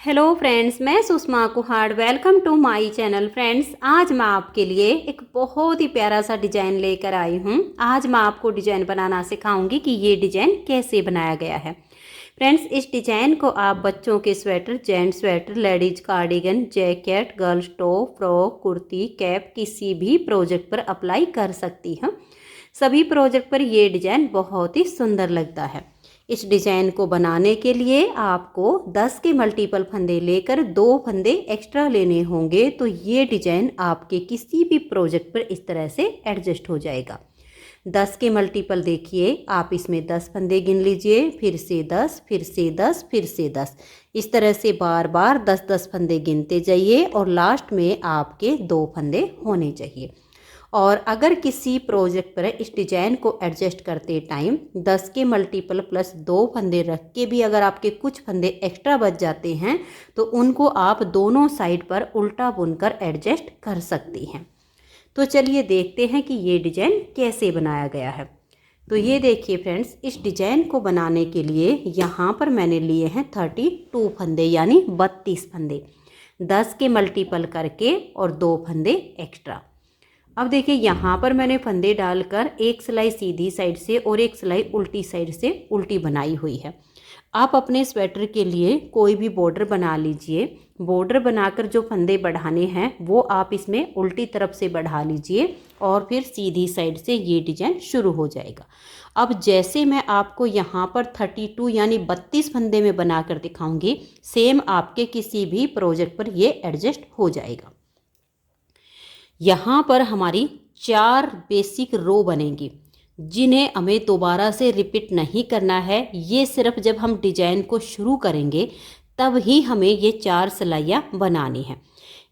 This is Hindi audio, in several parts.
हेलो फ्रेंड्स, मैं Sushma Kuhad. Welcome to my channel. Friends, आज मैं आपके लिए एक बहुत ही प्यारा सा डिज़ाइन लेकर आई हूँ। आज मैं आपको डिज़ाइन बनाना सिखाऊंगी कि ये डिज़ाइन कैसे बनाया गया है। फ्रेंड्स, इस डिज़ाइन को आप बच्चों के sweater, gents sweater, ladies cardigan, jacket, girls top, frock, kurti, cap किसी भी प्रोजेक्ट पर अप्लाई कर सकती हैं। सभी प्रोजेक्ट पर ये डिज़ाइन बहुत ही सुंदर लगता है। इस डिज़ाइन को बनाने के लिए आपको 10 के मल्टीपल फंदे लेकर 2 फंदे एक्स्ट्रा लेने होंगे, तो ये डिज़ाइन आपके किसी भी प्रोजेक्ट पर इस तरह से एडजस्ट हो जाएगा। 10 के मल्टीपल देखिए, आप इसमें 10 फंदे गिन लीजिए, फिर से 10, फिर से 10, फिर से 10। इस तरह से बार बार 10-10 फंदे गिनते जाइए और लास्ट में आपके 2 फंदे होने चाहिए। और अगर किसी प्रोजेक्ट पर इस डिज़ाइन को एडजस्ट करते टाइम 10 के मल्टीपल प्लस 2 फंदे रख के भी अगर आपके कुछ फंदे एक्स्ट्रा बच जाते हैं तो उनको आप दोनों साइड पर उल्टा बुनकर एडजस्ट कर सकती हैं। तो चलिए देखते हैं कि ये डिज़ाइन कैसे बनाया गया है। तो ये देखिए फ्रेंड्स, इस डिज़ाइन को बनाने के लिए यहाँ पर मैंने लिए हैं 32 फंदे, यानी 32 फंदे, 10 के मल्टीपल करके और 2 फंदे एक्स्ट्रा। अब देखिए, यहाँ पर मैंने फंदे डालकर एक सिलाई सीधी साइड से और एक सिलाई उल्टी साइड से उल्टी बनाई हुई है। आप अपने स्वेटर के लिए कोई भी बॉर्डर बना लीजिए। बॉर्डर बनाकर जो फंदे बढ़ाने हैं वो आप इसमें उल्टी तरफ से बढ़ा लीजिए और फिर सीधी साइड से ये डिज़ाइन शुरू हो जाएगा। अब जैसे मैं आपको यहाँ पर 32 यानी 32 फंदे में बनाकर दिखाऊंगी, सेम आपके किसी भी प्रोजेक्ट पर ये एडजस्ट हो जाएगा। यहाँ पर हमारी 4 बेसिक रो बनेंगी जिन्हें हमें दोबारा से रिपीट नहीं करना है। ये सिर्फ जब हम डिजाइन को शुरू करेंगे तब ही हमें ये 4 सिलाइयाँ बनानी है।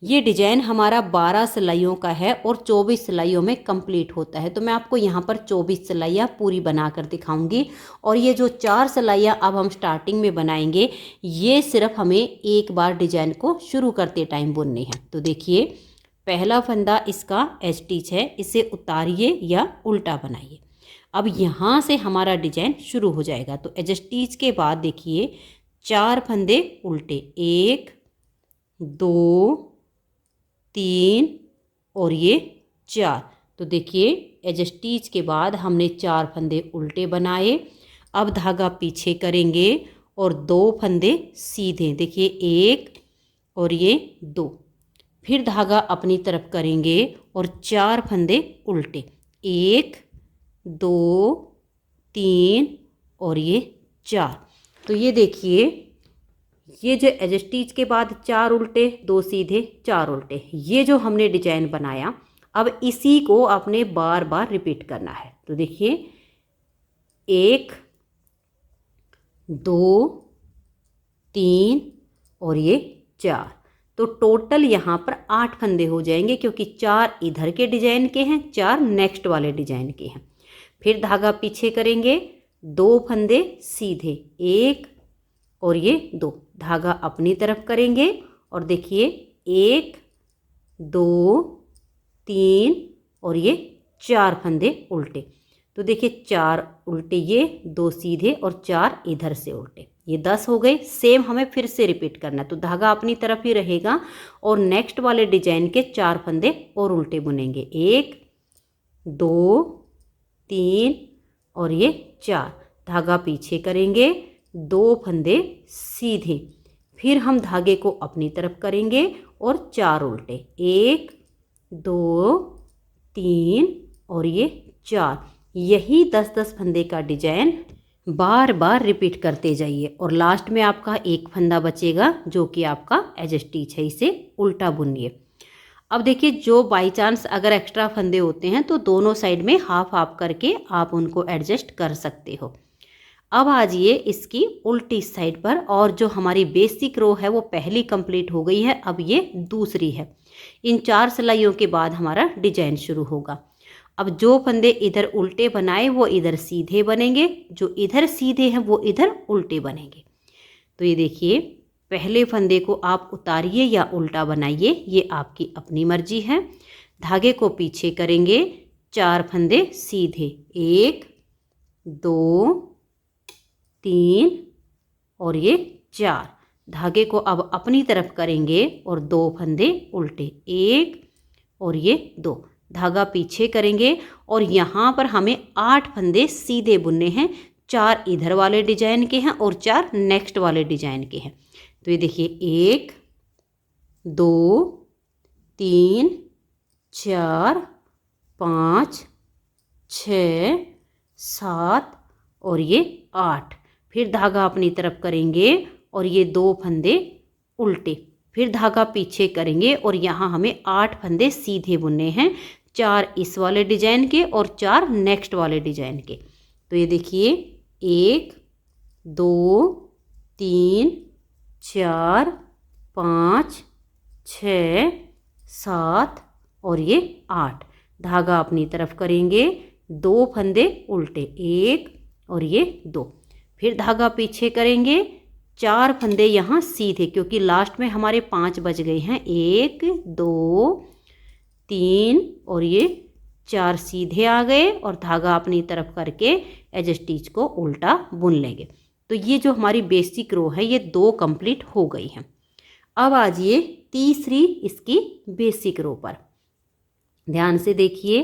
ये डिजाइन हमारा 12 सिलाइयों का है और 24 सिलाइयों में कंप्लीट होता है। तो मैं आपको यहाँ पर 24 सिलाइयाँ पूरी बनाकर दिखाऊंगी और ये जो 4 सिलाइयाँ अब हम स्टार्टिंग में बनाएंगे ये सिर्फ हमें एक बार डिजाइन को शुरू करते टाइम बुननी है। तो देखिए, पहला फंदा इसका एज स्टिच है, इसे उतारिए या उल्टा बनाइए। अब यहाँ से हमारा डिजाइन शुरू हो जाएगा। तो एज स्टिच के बाद देखिए 4 फंदे उल्टे, 1 2 3 और ये 4। तो देखिए, एज स्टिच के बाद हमने 4 फंदे उल्टे बनाए। अब धागा पीछे करेंगे और 2 फंदे सीधे, देखिए 1 और ये 2। फिर धागा अपनी तरफ करेंगे और 4 फंदे उल्टे, 1 2 3 और ये 4। तो ये देखिए, ये जो एज स्टिच के बाद 4 उल्टे, 2 सीधे, 4 उल्टे, ये जो हमने डिजाइन बनाया, अब इसी को आपने बार बार रिपीट करना है। तो देखिए 1 2 3 और ये 4। तो टोटल यहाँ पर 8 फंदे हो जाएंगे, क्योंकि 4 इधर के डिजाइन के हैं, 4 नेक्स्ट वाले डिजाइन के हैं। फिर धागा पीछे करेंगे, 2 फंदे सीधे, 1 और ये 2। धागा अपनी तरफ करेंगे और देखिए 1 2 3 और ये 4 फंदे उल्टे। तो देखिए 4 उल्टे, ये 2 सीधे और 4 इधर से उल्टे, ये 10 हो गए। सेम हमें फिर से रिपीट करना है। तो धागा अपनी तरफ ही रहेगा और नेक्स्ट वाले डिजाइन के 4 फंदे और उल्टे बुनेंगे, 1 2 3 और ये 4। धागा पीछे करेंगे, 2 फंदे सीधे, फिर हम धागे को अपनी तरफ करेंगे और 4 उल्टे, 1 2 3 और ये 4। यही 10-10 फंदे का डिजाइन बार बार रिपीट करते जाइए और लास्ट में आपका एक फंदा बचेगा जो कि आपका एज स्टिच है, इसे उल्टा बुनिए। अब देखिए, जो बाई चांस अगर एक्स्ट्रा फंदे होते हैं तो दोनों साइड में हाफ हाफ करके आप उनको एडजस्ट कर सकते हो। अब आ जाइए इसकी उल्टी साइड पर, और जो हमारी बेसिक रो है वो पहली कंप्लीट हो गई है, अब ये दूसरी है। इन 4 सिलाइयों के बाद हमारा डिजाइन शुरू होगा। अब जो फंदे इधर उल्टे बनाए वो इधर सीधे बनेंगे, जो इधर सीधे हैं वो इधर उल्टे बनेंगे। तो ये देखिए, पहले फंदे को आप उतारिए या उल्टा बनाइए, ये आपकी अपनी मर्जी है। धागे को पीछे करेंगे, 4 फंदे सीधे, 1 2 3 और ये 4। धागे को अब अपनी तरफ करेंगे और 2 फंदे उल्टे, 1 और ये 2, धागा पीछे करेंगे और यहाँ पर हमें 8 फंदे सीधे बुनने हैं। 4 इधर वाले डिजाइन के हैं और 4 नेक्स्ट वाले डिजाइन के हैं। तो ये देखिए 1 2 3 4 5 6 7 और ये 8। फिर धागा अपनी तरफ करेंगे और ये 2 फंदे उल्टे, फिर धागा पीछे करेंगे और यहाँ हमें 8 फंदे सीधे बुनने हैं। 4 इस वाले डिजाइन के और 4 नेक्स्ट वाले डिजाइन के। तो ये देखिए 1 2 3 4 5 6 7 और ये 8। धागा अपनी तरफ करेंगे, 2 फंदे उल्टे, 1 और ये 2, फिर धागा पीछे करेंगे, 4 फंदे यहाँ सीधे, क्योंकि लास्ट में हमारे 5 बच गए हैं। 1 2 3 और ये 4 सीधे आ गए और धागा अपनी तरफ करके एज स्टिच को उल्टा बुन लेंगे। तो ये जो हमारी बेसिक रो है ये 2 कंप्लीट हो गई हैं। अब आ जाइए तीसरी इसकी बेसिक रो पर। ध्यान से देखिए,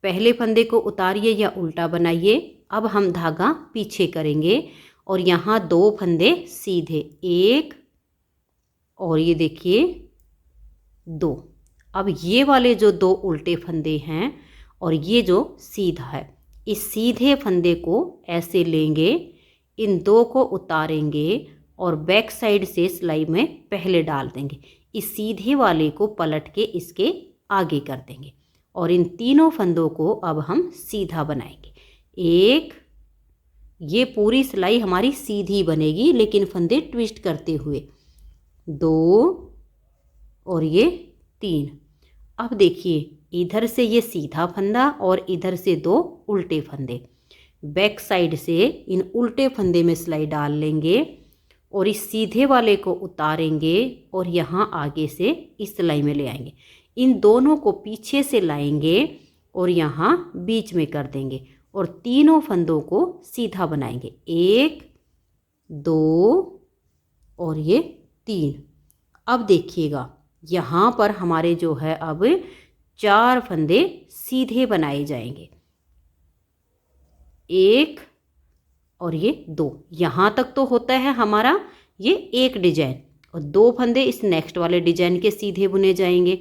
पहले फंदे को उतारिए या उल्टा बनाइए। अब हम धागा पीछे करेंगे और यहाँ 2 फंदे सीधे, 1 और ये देखिए 2। अब ये वाले जो 2 उल्टे फंदे हैं और ये जो सीधा है, इस सीधे फंदे को ऐसे लेंगे, इन 2 को उतारेंगे और बैक साइड से सिलाई में पहले डाल देंगे। इस सीधे वाले को पलट के इसके आगे कर देंगे और इन तीनों फंदों को अब हम सीधा बनाएंगे। 1, ये पूरी सिलाई हमारी सीधी बनेगी लेकिन फंदे ट्विस्ट करते हुए, 2 और ये 3। अब देखिए इधर से ये सीधा फंदा और इधर से 2 उल्टे फंदे, बैक साइड से इन उल्टे फंदे में सिलाई डाल लेंगे और इस सीधे वाले को उतारेंगे और यहाँ आगे से इस सिलाई में ले आएंगे। इन दोनों को पीछे से लाएंगे और यहाँ बीच में कर देंगे और तीनों फंदों को सीधा बनाएंगे, 1 2 और ये 3। अब देखिएगा यहाँ पर हमारे जो है अब 4 फंदे सीधे बनाए जाएंगे, 1 और ये 2। यहाँ तक तो होता है हमारा ये एक डिजाइन और 2 फंदे इस नेक्स्ट वाले डिजाइन के सीधे बुने जाएंगे।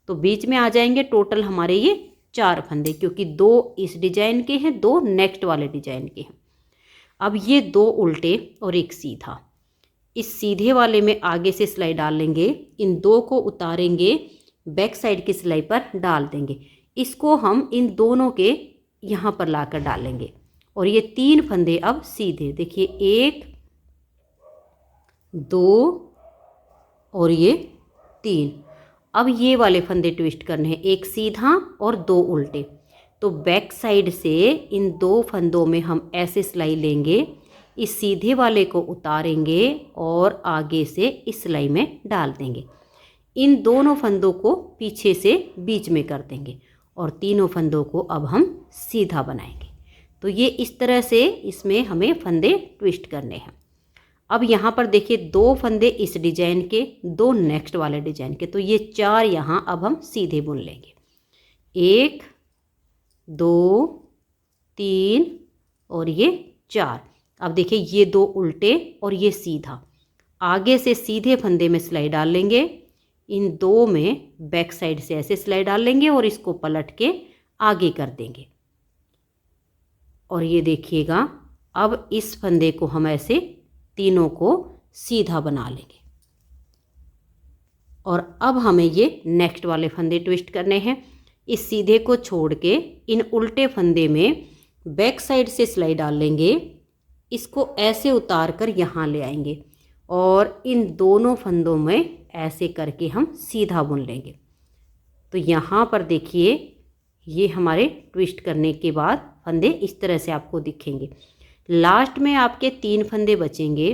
तो बीच में आ जाएंगे टोटल हमारे ये 4 फंदे, क्योंकि 2 इस डिजाइन के हैं, 2 नेक्स्ट वाले डिजाइन के हैं। अब ये 2 उल्टे और एक सीधा, इस सीधे वाले में आगे से सिलाई डाल लेंगे, इन 2 को उतारेंगे, बैक साइड की सिलाई पर डाल देंगे। इसको हम इन दोनों के यहाँ पर लाकर डालेंगे और ये 3 फंदे अब सीधे, देखिए 1 2 और ये 3। अब ये वाले फंदे ट्विस्ट करने हैं, एक सीधा और 2 उल्टे। तो बैक साइड से इन 2 फंदों में हम ऐसे सिलाई लेंगे, इस सीधे वाले को उतारेंगे और आगे से इस सिलाई में डाल देंगे। इन दोनों फंदों को पीछे से बीच में कर देंगे और तीनों फंदों को अब हम सीधा बनाएंगे। तो ये इस तरह से इसमें हमें फंदे ट्विस्ट करने हैं। अब यहाँ पर देखिए 2 फंदे इस डिजाइन के, 2 नेक्स्ट वाले डिजाइन के, तो ये 4 यहाँ अब हम सीधे बुन लेंगे, 1 2 3 और ये 4। अब देखिए ये 2 उल्टे और ये सीधा, आगे से सीधे फंदे में सिलाई डाल लेंगे, इन 2 में बैक साइड से ऐसे सिलाई डाल लेंगे और इसको पलट के आगे कर देंगे। और ये देखिएगा अब इस फंदे को हम ऐसे तीनों को सीधा बना लेंगे और अब हमें ये नेक्स्ट वाले फंदे ट्विस्ट करने हैं। इस सीधे को छोड़ के इन उल्टे फंदे में बैक साइड से सिलाई डाल लेंगे, इसको ऐसे उतार कर यहाँ ले आएंगे और इन दोनों फंदों में ऐसे करके हम सीधा बुन लेंगे। तो यहाँ पर देखिए ये हमारे ट्विस्ट करने के बाद फंदे इस तरह से आपको दिखेंगे। लास्ट में आपके 3 फंदे बचेंगे,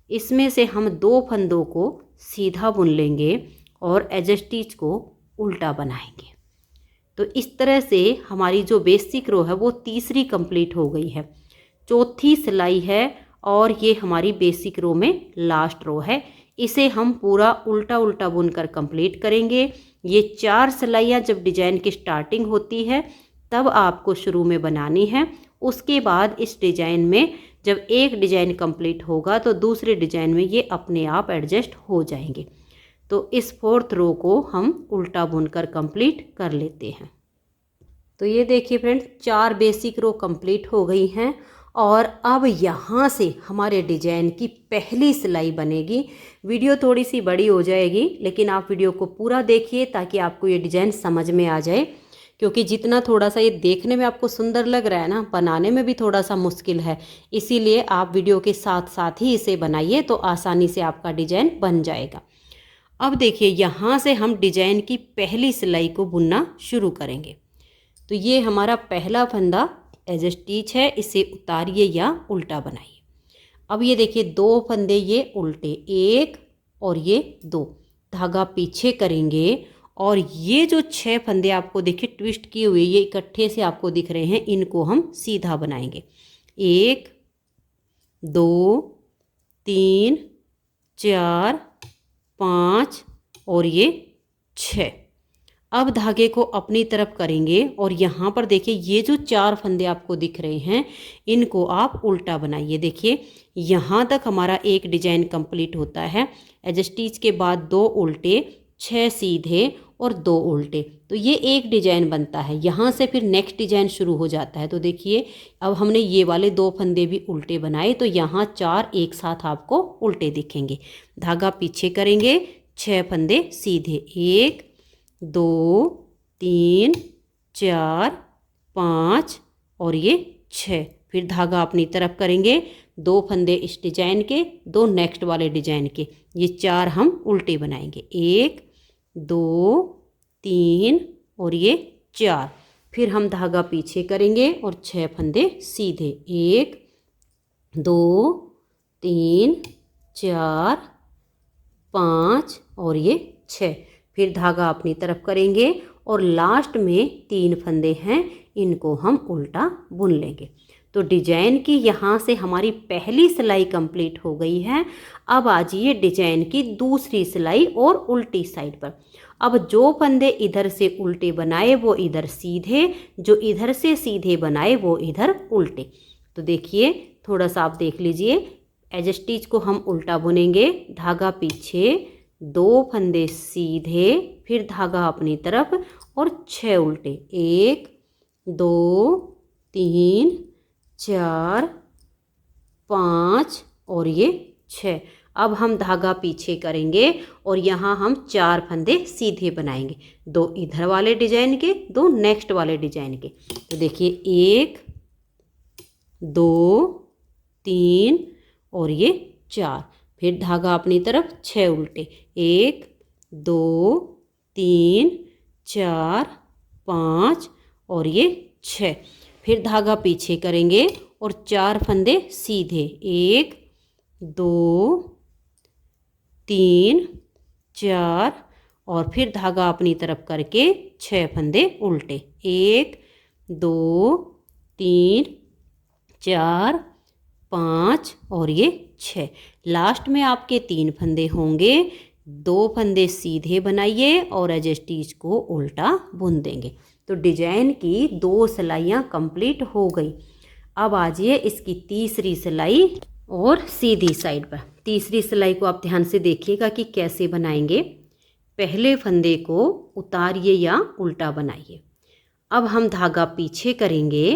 इसमें से हम 2 फंदों को सीधा बुन लेंगे और एज स्टिच को उल्टा बनाएंगे। तो इस तरह से हमारी जो बेसिक रो है वो तीसरी कंप्लीट हो गई है। चौथी सिलाई है और ये हमारी बेसिक रो में लास्ट रो है। इसे हम पूरा उल्टा उल्टा बुनकर कंप्लीट करेंगे। ये 4 सिलाइयाँ जब डिजाइन की स्टार्टिंग होती है तब आपको शुरू में बनानी है। उसके बाद इस डिजाइन में जब एक डिजाइन कंप्लीट होगा तो दूसरे डिजाइन में ये अपने आप एडजस्ट हो जाएंगे। तो इस 4th रो को हम उल्टा बुनकर कंप्लीट कर लेते हैं। तो ये देखिए फ्रेंड्स, 4 बेसिक रो कंप्लीट हो गई हैं और अब यहाँ से हमारे डिजाइन की पहली सिलाई बनेगी। वीडियो थोड़ी सी बड़ी हो जाएगी लेकिन आप वीडियो को पूरा देखिए ताकि आपको ये डिजाइन समझ में आ जाए, क्योंकि जितना थोड़ा सा ये देखने में आपको सुंदर लग रहा है ना, बनाने में भी थोड़ा सा मुश्किल है। इसीलिए आप वीडियो के साथ साथ ही इसे बनाइए तो आसानी से आपका डिजाइन बन जाएगा। अब देखिए, यहाँ से हम डिजाइन की पहली सिलाई को बुनना शुरू करेंगे। तो ये हमारा पहला फंदा एज स्टिच है, इसे उतारिए या उल्टा बनाइए। अब ये देखिए 2 फंदे ये उल्टे, 1 और ये 2, धागा पीछे करेंगे और ये जो 6 फंदे आपको देखिए ट्विस्ट किए हुए ये इकट्ठे से आपको दिख रहे हैं, इनको हम सीधा बनाएंगे। 1 2 3 4 5 और ये 6। अब धागे को अपनी तरफ करेंगे और यहाँ पर देखिए ये जो 4 फंदे आपको दिख रहे हैं इनको आप उल्टा बनाइए। देखिए यहाँ तक हमारा एक डिजाइन कंप्लीट होता है। एज स्टिच के बाद 2 उल्टे, 6 सीधे और 2 उल्टे, तो ये एक डिजाइन बनता है। यहाँ से फिर नेक्स्ट डिजाइन शुरू हो जाता है। तो देखिए अब हमने ये वाले 2 फंदे भी उल्टे बनाए तो यहाँ 4 एक साथ आपको उल्टे दिखेंगे। धागा पीछे करेंगे, 6 फंदे सीधे, 1 2 3 4 5 और ये 6। फिर धागा अपनी तरफ करेंगे, 2 फंदे इस डिजाइन के, 2 नेक्स्ट वाले डिजाइन के, ये 4 हम उल्टे बनाएंगे, 1 2 3 और ये 4। फिर हम धागा पीछे करेंगे और 6 फंदे सीधे, 1 2 3 4 5 और ये 6। फिर धागा अपनी तरफ करेंगे और लास्ट में 3 फंदे हैं, इनको हम उल्टा बुन लेंगे। तो डिजाइन की यहाँ से हमारी पहली सिलाई कंप्लीट हो गई है। अब आ जाइए डिजाइन की दूसरी सिलाई और उल्टी साइड पर। अब जो फंदे इधर से उल्टे बनाए वो इधर सीधे, जो इधर से सीधे बनाए वो इधर उल्टे। तो देखिए थोड़ा सा आप देख लीजिए, एज स्टिच को हम उल्टा बुनेंगे, धागा पीछे, 2 फंदे सीधे, फिर धागा अपनी तरफ और 6 उल्टे, 1 2 3 4 5 और ये 6। अब हम धागा पीछे करेंगे और यहाँ हम 4 फंदे सीधे बनाएंगे, 2 इधर वाले डिजाइन के, 2 नेक्स्ट वाले डिजाइन के। तो देखिए 1 2 3 और ये 4। फिर धागा अपनी तरफ, 6 उल्टे, 1 2 3 4 5 और ये 6। फिर धागा पीछे करेंगे और 4 फंदे सीधे, 1 2 3 4 और फिर धागा अपनी तरफ करके 6 फंदे उल्टे, 1 2 3 4 5 और ये 6। लास्ट में आपके 3 फंदे होंगे, 2 फंदे सीधे बनाइए और एज स्टिच को उल्टा बुन देंगे। तो डिजाइन की 2 सिलाइयाँ कंप्लीट हो गई। अब आ जाइए इसकी तीसरी सिलाई और सीधी साइड पर। तीसरी सिलाई को आप ध्यान से देखिएगा कि कैसे बनाएंगे। पहले फंदे को उतारिए या उल्टा बनाइए। अब हम धागा पीछे करेंगे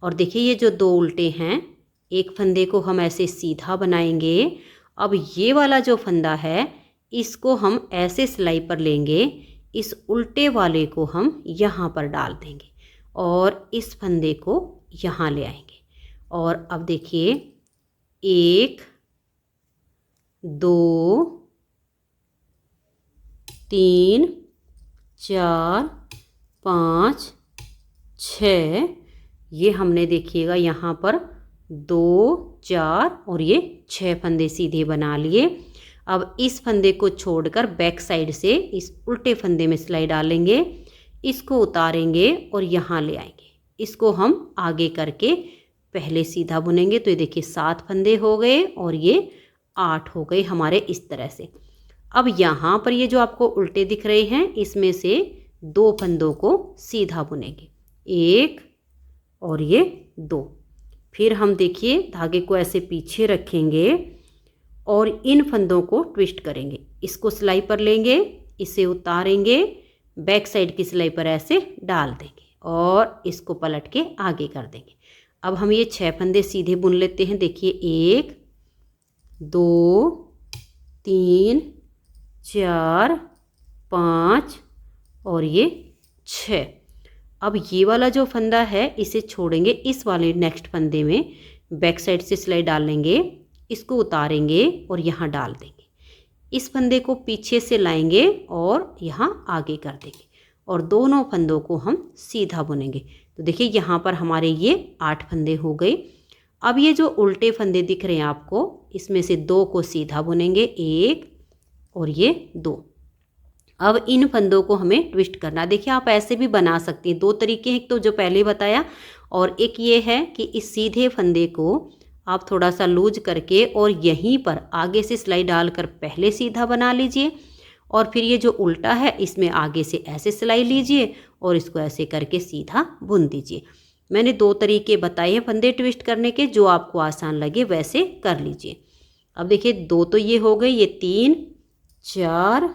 और देखिए ये जो 2 उल्टे हैं, एक फंदे को हम ऐसे सीधा बनाएंगे। अब ये वाला जो फंदा है इसको हम ऐसे सिलाई पर लेंगे, इस उल्टे वाले को हम यहाँ पर डाल देंगे और इस फंदे को यहाँ ले आएंगे। और अब देखिए 1 2 3 4 5 6, ये हमने देखिएगा यहाँ पर 2 4 और ये 6 फंदे सीधे बना लिए। अब इस फंदे को छोड़कर बैक साइड से इस उल्टे फंदे में सिलाई डालेंगे, इसको उतारेंगे और यहाँ ले आएंगे। इसको हम आगे करके पहले सीधा बुनेंगे। तो ये देखिए 7 फंदे हो गए और ये 8 हो गए हमारे इस तरह से। अब यहाँ पर ये जो आपको उल्टे दिख रहे हैं इसमें से 2 फंदों को सीधा बुनेंगे, 1 और ये 2। फिर हम देखिए धागे को ऐसे पीछे रखेंगे और इन फंदों को ट्विस्ट करेंगे। इसको सिलाई पर लेंगे, इसे उतारेंगे, बैक साइड की सिलाई पर ऐसे डाल देंगे और इसको पलट के आगे कर देंगे। अब हम ये 6 फंदे सीधे बुन लेते हैं। देखिए 1 2 3 4 5 और ये 6। अब ये वाला जो फंदा है इसे छोड़ेंगे, इस वाले नेक्स्ट फंदे में बैक साइड से सिलाई डाल लेंगे, इसको उतारेंगे और यहाँ डाल देंगे। इस फंदे को पीछे से लाएंगे और यहाँ आगे कर देंगे और दोनों फंदों को हम सीधा बुनेंगे। तो देखिए यहाँ पर हमारे ये 8 फंदे हो गए। अब ये जो उल्टे फंदे दिख रहे हैं आपको, इसमें से 2 को सीधा बुनेंगे, 1 और ये 2। अब इन फंदों को हमें ट्विस्ट करना। देखिए आप ऐसे भी बना सकती हैं, 2 तरीके हैं, एक तो जो पहले बताया और एक ये है कि इस सीधे फंदे को आप थोड़ा सा लूज करके और यहीं पर आगे से सिलाई डालकर पहले सीधा बना लीजिए और फिर ये जो उल्टा है इसमें आगे से ऐसे सिलाई लीजिए और इसको ऐसे करके सीधा बुन दीजिए। मैंने 2 तरीके बताए हैं फंदे ट्विस्ट करने के, जो आपको आसान लगे वैसे कर लीजिए। अब देखिए 2 तो ये हो गए, ये 3 4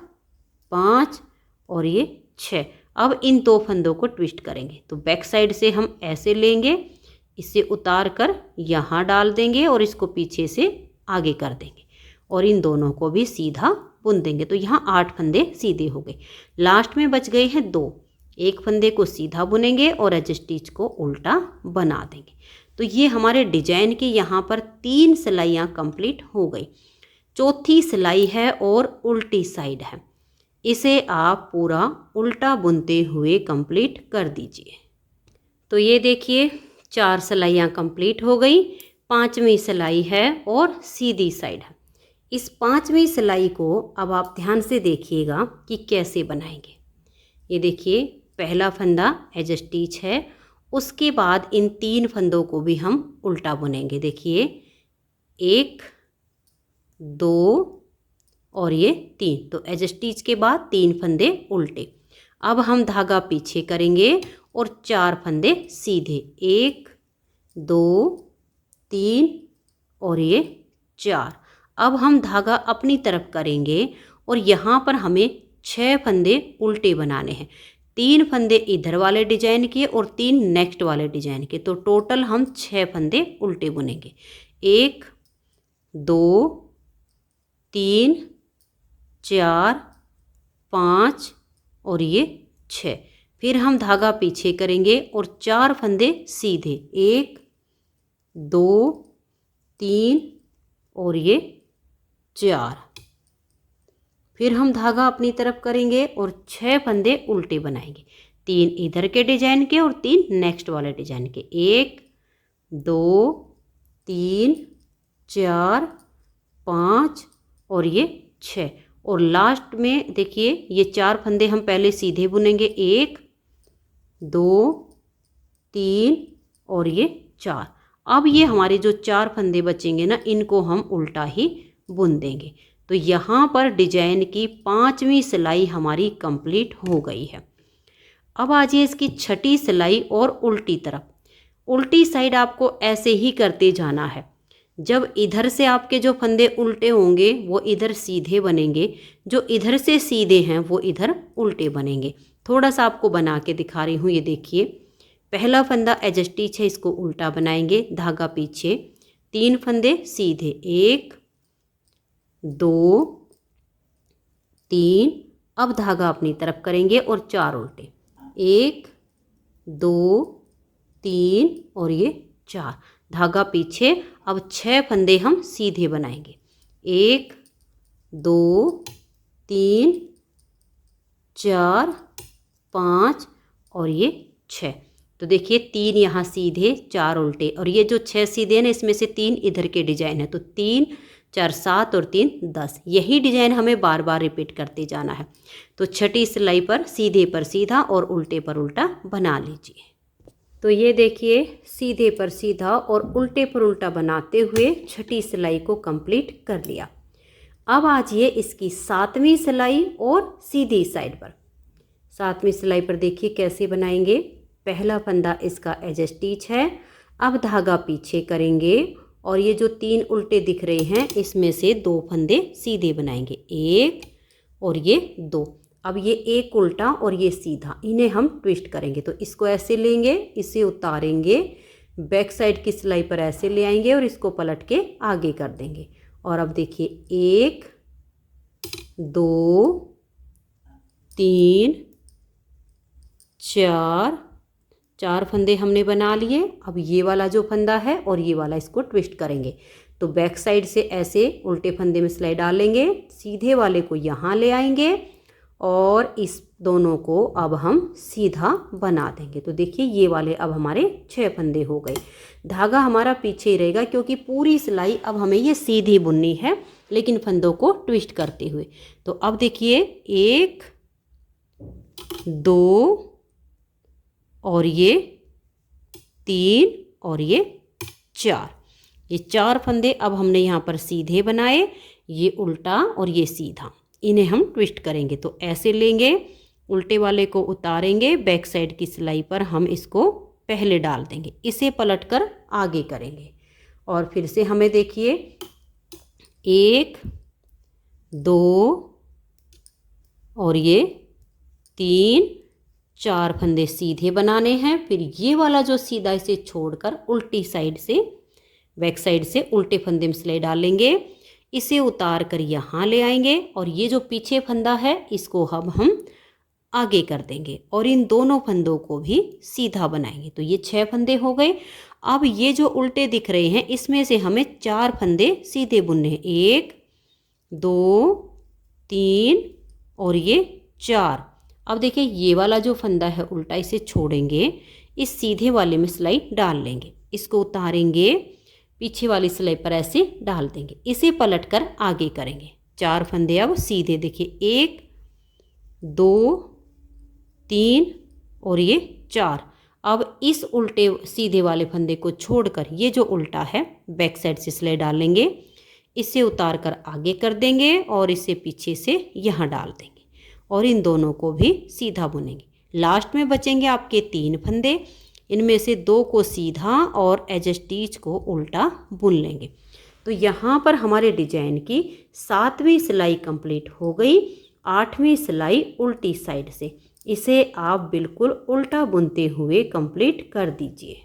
5 और ये 6। अब इन 2 फंदों को ट्विस्ट करेंगे। तो बैक साइड से हम ऐसे लेंगे, इसे उतार कर यहाँ डाल देंगे और इसको पीछे से आगे कर देंगे और इन दोनों को भी सीधा बुन देंगे। तो यहाँ 8 फंदे सीधे हो गए। लास्ट में बच गए हैं 2, एक फंदे को सीधा बुनेंगे और एज स्टिच को उल्टा बना देंगे। तो ये हमारे डिजाइन की यहाँ पर 3 सिलाइयाँ कंप्लीट हो गई। चौथी सिलाई है और उल्टी साइड है, इसे आप पूरा उल्टा बुनते हुए कंप्लीट कर दीजिए। तो ये देखिए 4 सिलाइयाँ कंप्लीट हो गई। 5वीं सिलाई है और सीधी साइड है। इस 5वीं सिलाई को अब आप ध्यान से देखिएगा कि कैसे बनाएंगे। ये देखिए पहला फंदा एज स्टिच है, उसके बाद इन 3 फंदों को भी हम उल्टा बुनेंगे। देखिए 1 2 और ये 3। तो एज स्टिच के बाद 3 फंदे उल्टे। अब हम धागा पीछे करेंगे और 4 फंदे सीधे, 1 2 3 और ये 4। अब हम धागा अपनी तरफ करेंगे और यहाँ पर हमें 6 फंदे उल्टे बनाने हैं। 3 फंदे इधर वाले डिजाइन के और 3 नेक्स्ट वाले डिजाइन के। तो टोटल हम 6 फंदे उल्टे बुनेंगे, 1 2 3 4 5 और ये 6। फिर हम धागा पीछे करेंगे और 4 फंदे सीधे, 1 2 3 और ये 4। फिर हम धागा अपनी तरफ करेंगे और 6 फंदे उल्टे बनाएंगे, 3 इधर के डिजाइन के और 3 नेक्स्ट वाले डिजाइन के, 1 2 3 4 5 और ये 6। और लास्ट में देखिए ये 4 फंदे हम पहले सीधे बुनेंगे, 1 2 3 और ये 4। अब ये हमारे जो 4 फंदे बचेंगे ना, इनको हम उल्टा ही बुन देंगे। तो यहाँ पर डिजाइन की 5वीं सिलाई हमारी कंप्लीट हो गई है। अब आ जाइए इसकी 6ठी सिलाई और उल्टी तरफ। उल्टी साइड आपको ऐसे ही करते जाना है। जब इधर से आपके जो फंदे उल्टे होंगे वो इधर सीधे बनेंगे, जो इधर से सीधे हैं वो इधर उल्टे बनेंगे। थोड़ा सा आपको बना के दिखा रही हूँ। ये देखिए पहला फंदा एज स्टिच है, इसको उल्टा बनाएंगे, धागा पीछे, 3 फंदे सीधे, 1 2 3। अब धागा अपनी तरफ करेंगे और 4 उल्टे, 1 2 3 और ये 4। धागा पीछे। अब 6 फंदे हम सीधे बनाएंगे, 1 2 3 4 5 और ये 6। तो देखिए 3 यहाँ सीधे, 4 उल्टे और ये जो 6 सीधे हैं ना, इसमें से 3 इधर के डिजाइन है। तो 3 4 7 और 3 10। यही डिजाइन हमें बार बार रिपीट करते जाना है। तो 6ठी सिलाई पर सीधे पर सीधा और उल्टे पर उल्टा बना लीजिए। तो ये देखिए सीधे पर सीधा और उल्टे पर उल्टा बनाते हुए छठी सिलाई को कंप्लीट कर लिया। अब आजिए इसकी 7वीं सिलाई और सीधी साइड पर। 7वीं सिलाई पर देखिए कैसे बनाएंगे। पहला फंदा इसका एज स्टिच है। अब धागा पीछे करेंगे और ये जो 3 उल्टे दिख रहे हैं इसमें से 2 फंदे सीधे बनाएंगे, 1 और ये 2। अब ये एक उल्टा और ये सीधा, इन्हें हम ट्विस्ट करेंगे। तो इसको ऐसे लेंगे, इसे उतारेंगे, बैक साइड की सिलाई पर ऐसे ले आएंगे और इसको पलट के आगे कर देंगे। और अब देखिए 1 2 3 4 फंदे हमने बना लिए। अब ये वाला जो फंदा है और ये वाला इसको ट्विस्ट करेंगे। तो बैक साइड से ऐसे उल्टे फंदे में सिलाई डालेंगे, सीधे वाले को यहाँ ले आएंगे और इस दोनों को अब हम सीधा बना देंगे। तो देखिए ये वाले अब हमारे 6 फंदे हो गए। धागा हमारा पीछे ही रहेगा क्योंकि पूरी सिलाई अब हमें ये सीधी बुननी है, लेकिन फंदों को ट्विस्ट करते हुए। तो अब देखिए 1 2 और ये 3 और ये 4, ये 4 फंदे अब हमने यहाँ पर सीधे बनाए, ये उल्टा और ये सीधा, इन्हें हम ट्विस्ट करेंगे। तो ऐसे लेंगे, उल्टे वाले को उतारेंगे, बैक साइड की सिलाई पर हम इसको पहले डाल देंगे, इसे पलटकर आगे करेंगे। और फिर से हमें देखिए 1 2 और ये 3 4 फंदे सीधे बनाने हैं। फिर ये वाला जो सीधा, इसे छोड़कर उल्टी साइड से, बैक साइड से उल्टे फंदे में सिलाई डालेंगे, इसे उतार कर यहाँ ले आएंगे और ये जो पीछे फंदा है इसको अब हम आगे कर देंगे और इन दोनों फंदों को भी सीधा बनाएंगे। तो ये 6 फंदे हो गए। अब ये जो उल्टे दिख रहे हैं इसमें से हमें 4 फंदे सीधे बुनने हैं, 1 2 3 और ये 4। अब देखिए ये वाला जो फंदा है उल्टा, इसे छोड़ेंगे, इस सीधे वाले में सिलाई डाल लेंगे, इसको उतारेंगे, पीछे वाली सिलाई पर ऐसे डाल देंगे, इसे पलटकर आगे करेंगे। 4 फंदे अब सीधे, देखिए 1 2 3 और ये 4। अब इस उल्टे सीधे वाले फंदे को छोड़कर ये जो उल्टा है बैक साइड से सिलाई डालेंगे, इसे उतार कर आगे कर देंगे और इसे पीछे से यहाँ डाल देंगे और इन दोनों को भी सीधा बुनेंगे। लास्ट में बचेंगे आपके 3 फंदे, इनमें से 2 को सीधा और एज स्टिच को उल्टा बुन लेंगे। तो यहाँ पर हमारे डिजाइन की 7वीं सिलाई कंप्लीट हो गई। 8वीं सिलाई उल्टी साइड से, इसे आप बिल्कुल उल्टा बुनते हुए कंप्लीट कर दीजिए।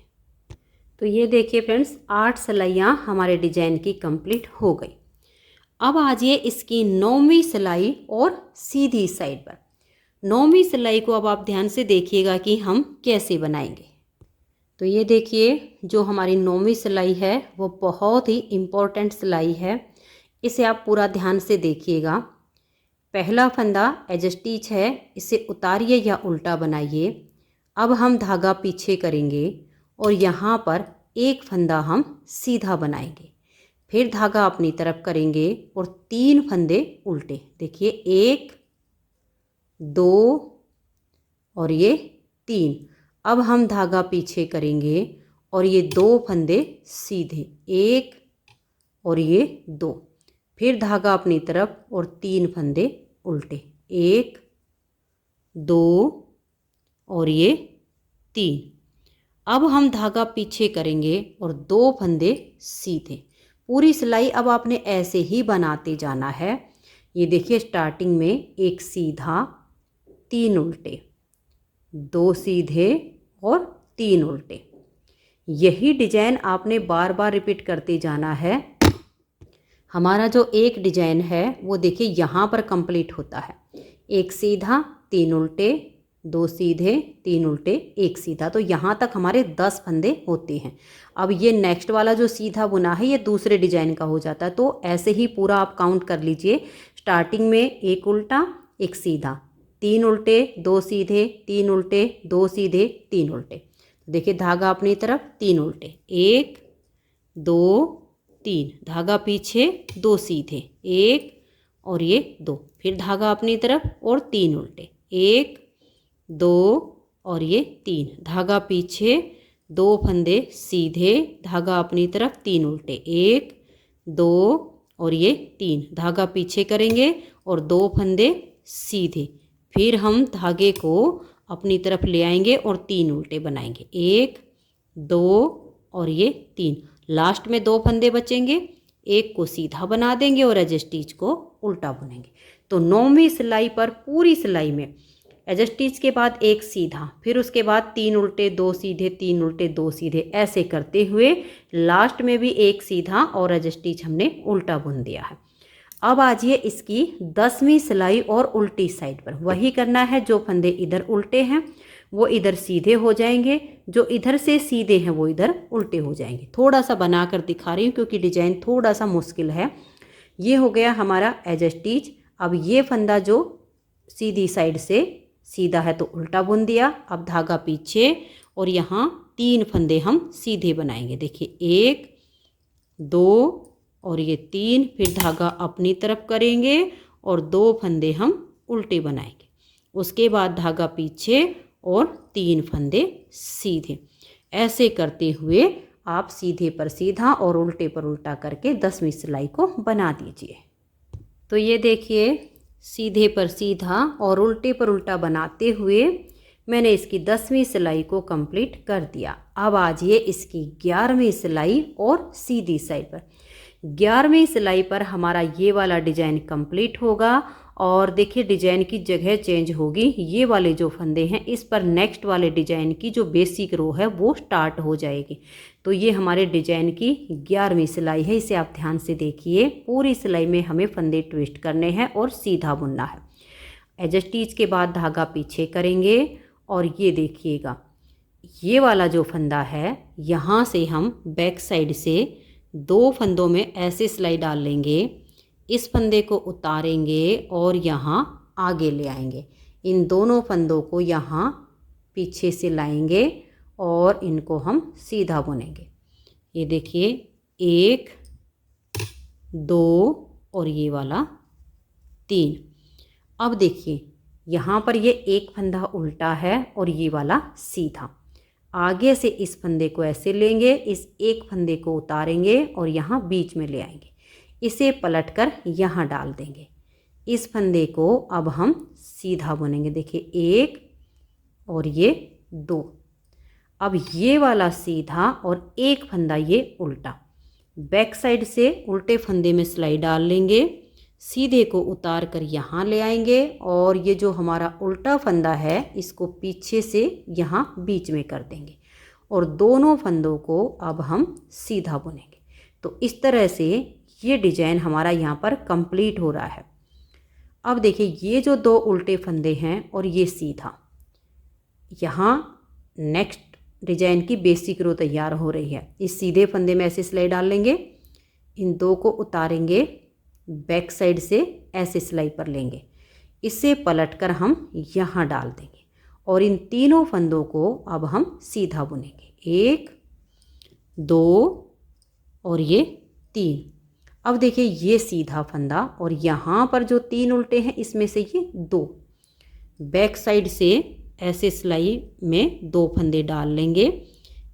तो ये देखिए फ्रेंड्स, 8 सिलाइयाँ हमारे डिजाइन की कंप्लीट हो गई। अब आजिए इसकी 9वीं सिलाई और सीधी साइड पर। 9वीं सिलाई को अब आप ध्यान से देखिएगा कि हम कैसे बनाएंगे। तो ये देखिए जो हमारी 9वीं सिलाई है वो बहुत ही इम्पोर्टेंट सिलाई है, इसे आप पूरा ध्यान से देखिएगा। पहला फंदा एज स्टिच है, इसे उतारिए या उल्टा बनाइए। अब हम धागा पीछे करेंगे और यहाँ पर एक फंदा हम सीधा बनाएंगे, फिर धागा अपनी तरफ करेंगे और 3 फंदे उल्टे, देखिए 1 2 और ये 3। अब हम धागा पीछे करेंगे और ये 2 फंदे सीधे, 1 और ये 2, फिर धागा अपनी तरफ और 3 फंदे उल्टे, 1 2 और ये 3। अब हम धागा पीछे करेंगे और 2 फंदे सीधे। पूरी सिलाई अब आपने ऐसे ही बनाते जाना है। ये देखिए स्टार्टिंग में 1 सीधा, 3 उल्टे, 2 सीधे और 3 उल्टे। यही डिजाइन आपने बार बार रिपीट करते जाना है। हमारा जो एक डिजाइन है वो देखिए यहाँ पर कंप्लीट होता है, 1 सीधा 3 उल्टे, 2 सीधे 3 उल्टे 1 सीधा। तो यहाँ तक हमारे 10 फंदे होते हैं। अब ये नेक्स्ट वाला जो सीधा बुना है ये दूसरे डिजाइन का हो जाता है। तो ऐसे ही पूरा आप काउंट कर लीजिए। स्टार्टिंग में 1 उल्टा 1 सीधा, 3 उल्टे 2 सीधे, 3 उल्टे 2 सीधे 3 उल्टे। देखिए धागा अपनी तरफ 3 उल्टे, 1 2 3, धागा पीछे 2 सीधे, 1 और ये 2, फिर धागा अपनी तरफ और 3 उल्टे, 1 2 और ये 3, धागा पीछे 2 फंदे सीधे, धागा अपनी तरफ, 3 उल्टे, 1 2 और ये 3, धागा पीछे करेंगे और 2 फंदे सीधे, फिर हम धागे को अपनी तरफ ले आएंगे और 3 उल्टे बनाएंगे, 1 2 और ये 3, लास्ट में 2 फंदे बचेंगे, एक को सीधा बना देंगे और एज स्टिच को उल्टा बुनेंगे। तो 9वीं सिलाई पर पूरी सिलाई में एज स्टिच के बाद एक सीधा, फिर उसके बाद 3 उल्टे 2 सीधे, 3 उल्टे 2 सीधे, ऐसे करते हुए लास्ट में भी एक सीधा और एज स्टिच हमने उल्टा बुन दिया है। अब आजिए इसकी 10वीं सिलाई और उल्टी साइड पर वही करना है। जो फंदे इधर उल्टे हैं वो इधर सीधे हो जाएंगे, जो इधर से सीधे हैं वो इधर उल्टे हो जाएंगे। थोड़ा सा बना कर दिखा रही हूँ क्योंकि डिजाइन थोड़ा सा मुश्किल है। ये हो गया हमारा एज स्टिच। अब ये फंदा जो सीधी साइड से सीधा है तो उल्टा बुन दिया, अब धागा पीछे और यहाँ 3 फंदे हम सीधे बनाएंगे। देखिए 1 2 और ये 3, फिर धागा अपनी तरफ करेंगे और 2 फंदे हम उल्टे बनाएंगे, उसके बाद धागा पीछे और 3 फंदे सीधे। ऐसे करते हुए आप सीधे पर सीधा और उल्टे पर उल्टा करके 10वीं सिलाई को बना दीजिए। तो ये देखिए सीधे पर सीधा और उल्टे पर उल्टा बनाते हुए मैंने इसकी 10वीं सिलाई को कंप्लीट कर दिया। अब आजिए इसकी 11वीं सिलाई और सीधी साइड पर। 11वीं सिलाई पर हमारा ये वाला डिजाइन कंप्लीट होगा और देखिए डिजाइन की जगह चेंज होगी। ये वाले जो फंदे हैं इस पर नेक्स्ट वाले डिजाइन की जो बेसिक रो है वो स्टार्ट हो जाएगी। तो ये हमारे डिजाइन की 11वीं सिलाई है, इसे आप ध्यान से देखिए। पूरी सिलाई में हमें फंदे ट्विस्ट करने हैं और सीधा बुनना है। एज स्टिच के बाद धागा पीछे करेंगे और ये देखिएगा ये वाला जो फंदा है यहाँ से हम बैक साइड से 2 फंदों में ऐसे सिलाई डाल लेंगे, इस फंदे को उतारेंगे और यहाँ आगे ले आएंगे। इन दोनों फंदों को यहाँ पीछे से लाएंगे और इनको हम सीधा बुनेंगे। ये देखिए 1 2 और ये वाला 3। अब देखिए यहाँ पर ये एक फंदा उल्टा है और ये वाला सीधा। आगे से इस फंदे को ऐसे लेंगे, इस एक फंदे को उतारेंगे और यहाँ बीच में ले आएंगे, इसे पलटकर यहाँ डाल देंगे। इस फंदे को अब हम सीधा बुनेंगे। देखिए 1 और ये 2। अब ये वाला सीधा और एक फंदा ये उल्टा, बैक साइड से उल्टे फंदे में सिलाई डाल लेंगे, सीधे को उतार कर यहाँ ले आएंगे और ये जो हमारा उल्टा फंदा है इसको पीछे से यहाँ बीच में कर देंगे और दोनों फंदों को अब हम सीधा बुनेंगे। तो इस तरह से ये डिजाइन हमारा यहाँ पर कंप्लीट हो रहा है। अब देखिए ये जो 2 उल्टे फंदे हैं और ये सीधा, यहाँ नेक्स्ट डिजाइन की बेसिक रो तैयार हो रही है। इस सीधे फंदे में ऐसे सिलाई डाल लेंगे, इन 2 को उतारेंगे, बैक साइड से ऐसे सिलाई पर लेंगे, इसे पलटकर हम यहाँ डाल देंगे और इन तीनों फंदों को अब हम सीधा बुनेंगे। 1 2 और ये 3। अब देखिए ये सीधा फंदा और यहाँ पर जो 3 उल्टे हैं इसमें से ये 2, बैक साइड से ऐसे सिलाई में 2 फंदे डाल लेंगे,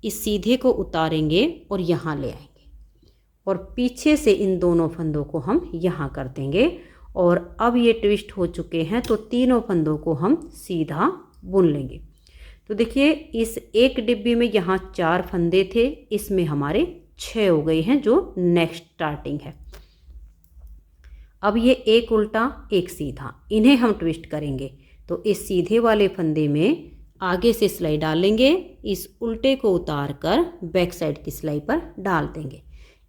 इस सीधे को उतारेंगे और यहाँ ले आएंगे और पीछे से इन दोनों फंदों को हम यहाँ कर देंगे। और अब ये ट्विस्ट हो चुके हैं तो तीनों फंदों को हम सीधा बुन लेंगे। तो देखिए इस एक डिब्बी में यहाँ 4 फंदे थे, इसमें हमारे 6 हो गए हैं जो नेक्स्ट स्टार्टिंग है। अब ये एक उल्टा एक सीधा, इन्हें हम ट्विस्ट करेंगे। तो इस सीधे वाले फंदे में आगे से सिलाई डालेंगे, इस उल्टे को उतार कर बैक साइड की सिलाई पर डाल देंगे,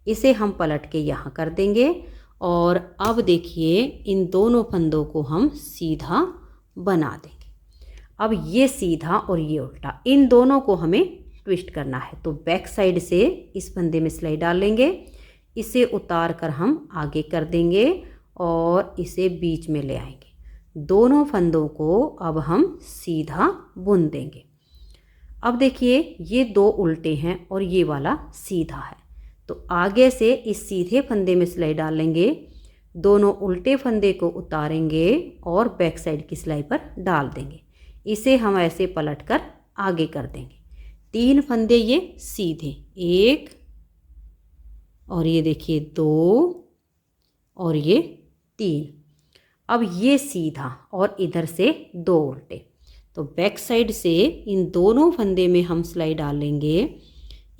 इसे हम पलट के यहाँ कर देंगे और अब देखिए इन दोनों फंदों को हम सीधा बना देंगे। अब ये सीधा और ये उल्टा, इन दोनों को हमें ट्विस्ट करना है। तो बैक साइड से इस फंदे में सिलाई डाल लेंगे, इसे उतार कर हम आगे कर देंगे और इसे बीच में ले आएंगे। दोनों फंदों को अब हम सीधा बुन देंगे। अब देखिए ये 2 उल्टे हैं और ये वाला सीधा है, तो आगे से इस सीधे फंदे में सिलाई डालेंगे, दोनों उल्टे फंदे को उतारेंगे और बैक साइड की सिलाई पर डाल देंगे, इसे हम ऐसे पलटकर आगे कर देंगे। 3 फंदे ये सीधे, 1 और ये देखिए 2 और ये 3। अब ये सीधा और इधर से 2 उल्टे। तो बैक साइड से इन दोनों फंदे में हम सिलाई डालेंगे,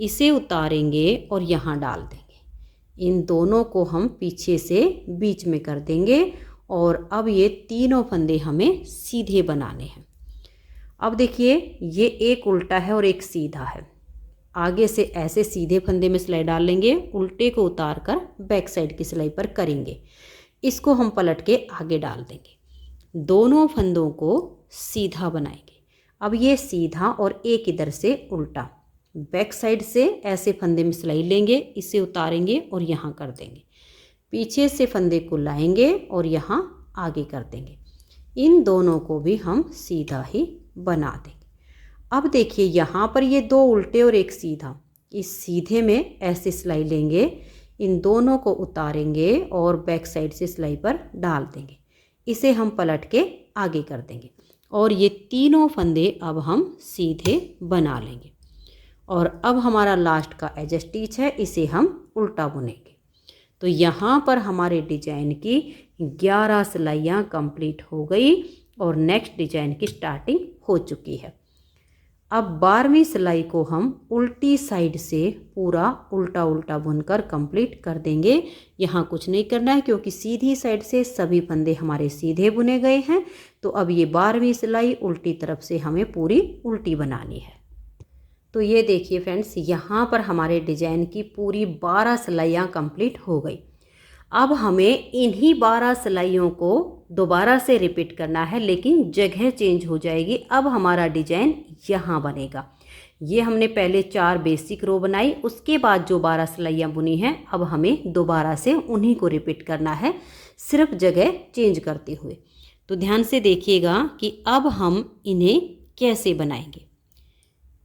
इसे उतारेंगे और यहाँ डाल देंगे। इन दोनों को हम पीछे से बीच में कर देंगे और अब ये तीनों फंदे हमें सीधे बनाने हैं। अब देखिए ये एक उल्टा है और एक सीधा है। आगे से ऐसे सीधे फंदे में सिलाई डाल लेंगे, उल्टे को उतार कर बैक साइड की सिलाई पर करेंगे। इसको हम पलट के आगे डाल देंगे, दोनों फंदों को सीधा बनाएंगे। अब ये सीधा और एक इधर से उल्टा, बैक साइड से ऐसे फंदे में सिलाई लेंगे, इसे उतारेंगे और यहाँ कर देंगे। पीछे से फंदे को लाएंगे और यहाँ आगे कर देंगे। इन दोनों को भी हम सीधा ही बना देंगे। अब देखिए यहाँ पर ये 2 उल्टे और एक सीधा, इस सीधे में ऐसे सिलाई लेंगे, इन दोनों को उतारेंगे और बैक साइड से सिलाई पर डाल देंगे। इसे हम पलट के आगे कर देंगे और ये तीनों फंदे अब हम सीधे बना लेंगे। और अब हमारा लास्ट का एज स्टिच है, इसे हम उल्टा बुनेंगे। तो यहाँ पर हमारे डिजाइन की 11 सिलाइयाँ कंप्लीट हो गई और नेक्स्ट डिजाइन की स्टार्टिंग हो चुकी है। अब 12वीं सिलाई को हम उल्टी साइड से पूरा उल्टा उल्टा बुनकर कंप्लीट कर देंगे। यहाँ कुछ नहीं करना है क्योंकि सीधी साइड से सभी फंदे हमारे सीधे बुने गए हैं। तो अब ये 12वीं सिलाई उल्टी तरफ से हमें पूरी उल्टी बनानी है। तो ये देखिए फ्रेंड्स, यहाँ पर हमारे डिजाइन की पूरी 12 सिलाइयाँ कंप्लीट हो गई। अब हमें इन्हीं 12 सिलाइयों को दोबारा से रिपीट करना है, लेकिन जगह चेंज हो जाएगी। अब हमारा डिजाइन यहाँ बनेगा। ये हमने पहले 4 बेसिक रो बनाई, उसके बाद जो 12 सिलाइयाँ बुनी हैं अब हमें दोबारा से उन्हीं को रिपीट करना है, सिर्फ जगह चेंज करते हुए। तो ध्यान से देखिएगा कि अब हम इन्हें कैसे बनाएंगे।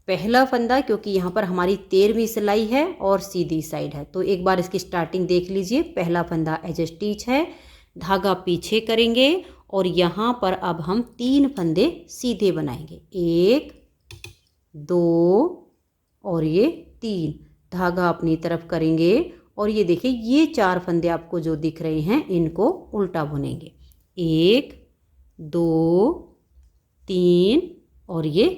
पहला फंदा, क्योंकि यहाँ पर हमारी 13वीं सिलाई है और सीधी साइड है, तो एक बार इसकी स्टार्टिंग देख लीजिए। पहला फंदा एज स्टिच है, धागा पीछे करेंगे और यहाँ पर अब हम 3 फंदे सीधे बनाएंगे, 1 2 और ये 3। धागा अपनी तरफ करेंगे और ये देखिए ये 4 फंदे आपको जो दिख रहे हैं इनको उल्टा बुनेंगे, 1 2 3 और ये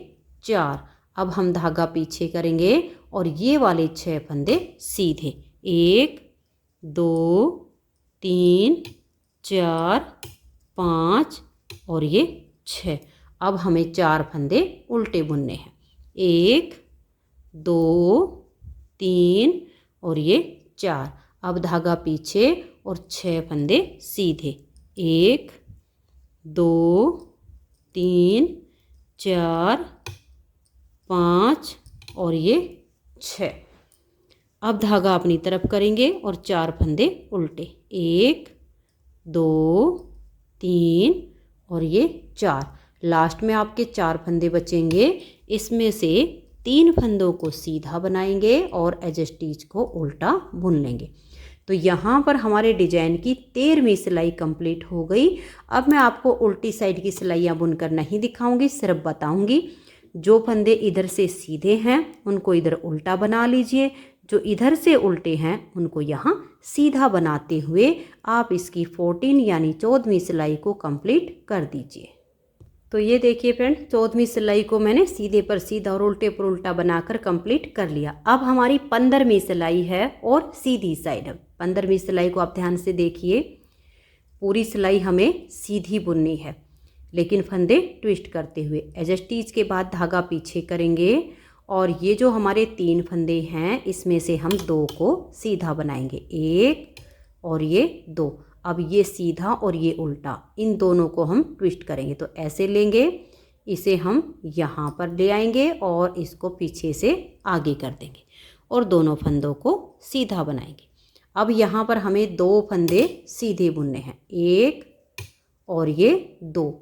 4। अब हम धागा पीछे करेंगे और ये वाले 6 फंदे सीधे, 1 2 3 4 5 और ये 6। अब हमें 4 फंदे उल्टे बुनने हैं, 1 2 3 और ये 4। अब धागा पीछे और 6 फंदे सीधे, 1 2 3 4 5 और ये 6। अब धागा अपनी तरफ करेंगे और 4 फंदे उल्टे, 1 2 3 और ये 4। लास्ट में आपके 4 फंदे बचेंगे, इसमें से 3 फंदों को सीधा बनाएंगे और एज स्टिच को उल्टा बुन लेंगे। तो यहाँ पर हमारे डिजाइन की 13वीं सिलाई कंप्लीट हो गई। अब मैं आपको उल्टी साइड की सिलाइयाँ बुनकर नहीं दिखाऊंगी, सिर्फ बताऊंगी। जो फंदे इधर से सीधे हैं उनको इधर उल्टा बना लीजिए, जो इधर से उल्टे हैं उनको यहाँ सीधा बनाते हुए आप इसकी 14 यानी 14वीं सिलाई को कंप्लीट कर दीजिए। तो ये देखिए फ्रेंड, 14वीं सिलाई को मैंने सीधे पर सीधा और उल्टे पर उल्टा बनाकर कंप्लीट कर लिया। अब हमारी 15वीं सिलाई है और सीधी साइड है। 15वीं सिलाई को आप ध्यान से देखिए, पूरी सिलाई हमें सीधी बुननी है लेकिन फंदे ट्विस्ट करते हुए। एज स्टिच के बाद धागा पीछे करेंगे और ये जो हमारे 3 फंदे हैं इसमें से हम 2 को सीधा बनाएंगे, 1 और ये 2। अब ये सीधा और ये उल्टा, इन दोनों को हम ट्विस्ट करेंगे। तो ऐसे लेंगे, इसे हम यहाँ पर ले आएंगे और इसको पीछे से आगे कर देंगे और दोनों फंदों को सीधा बनाएंगे। अब यहाँ पर हमें 2 फंदे सीधे बुनने हैं, 1 और ये 2।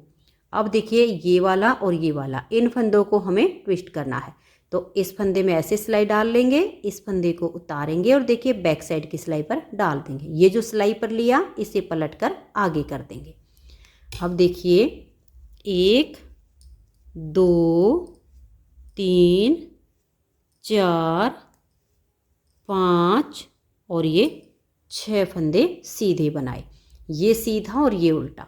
अब देखिए ये वाला और ये वाला, इन फंदों को हमें ट्विस्ट करना है। तो इस फंदे में ऐसे सिलाई डाल लेंगे, इस फंदे को उतारेंगे और देखिए बैक साइड की सिलाई पर डाल देंगे। ये जो सिलाई पर लिया इसे पलटकर आगे कर देंगे। अब देखिए 1 2 3 4 5 और ये 6 फंदे सीधे बनाए, ये सीधा और ये उल्टा।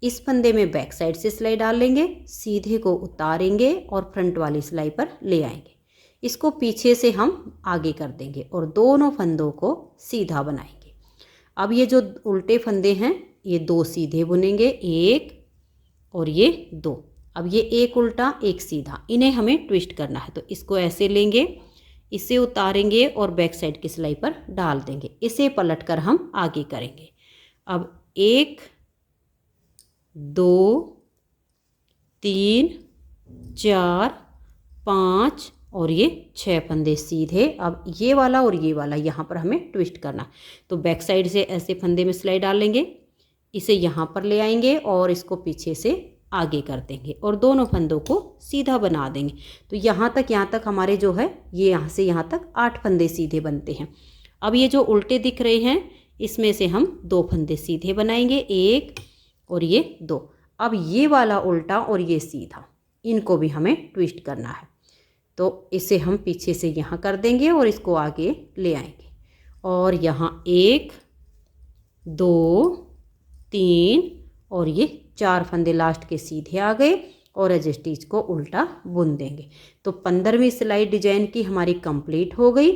इस फंदे में बैक साइड से सिलाई डाल लेंगे, सीधे को उतारेंगे और फ्रंट वाली सिलाई पर ले आएंगे। इसको पीछे से हम आगे कर देंगे और दोनों फंदों को सीधा बनाएंगे। अब ये जो उल्टे फंदे हैं ये 2 सीधे बुनेंगे, 1 और ये 2। अब ये एक उल्टा एक सीधा, इन्हें हमें ट्विस्ट करना है। तो इसको ऐसे लेंगे, इसे उतारेंगे और बैक साइड की सिलाई पर डाल देंगे। इसे पलटकर हम आगे करेंगे। अब 1 2 3 4 5 और ये 6 फंदे सीधे। अब ये वाला और ये वाला यहाँ पर हमें ट्विस्ट करना। तो बैक साइड से ऐसे फंदे में सिलाई डाल लेंगे, इसे यहाँ पर ले आएंगे और इसको पीछे से आगे कर देंगे और दोनों फंदों को सीधा बना देंगे। तो यहाँ तक हमारे जो है ये यहाँ से यहाँ तक 8 फंदे सीधे बनते हैं। अब ये जो उल्टे दिख रहे हैं इसमें से हम 2 फंदे सीधे बनाएंगे, 1 और ये 2। अब ये वाला उल्टा और ये सीधा, इनको भी हमें ट्विस्ट करना है। तो इसे हम पीछे से यहाँ कर देंगे और इसको आगे ले आएंगे और यहाँ 1 2 3 और ये 4 फंदे लास्ट के सीधे आ गए और एज स्टिच को उल्टा बुन देंगे। तो 15वीं सिलाई डिजाइन की हमारी कंप्लीट हो गई।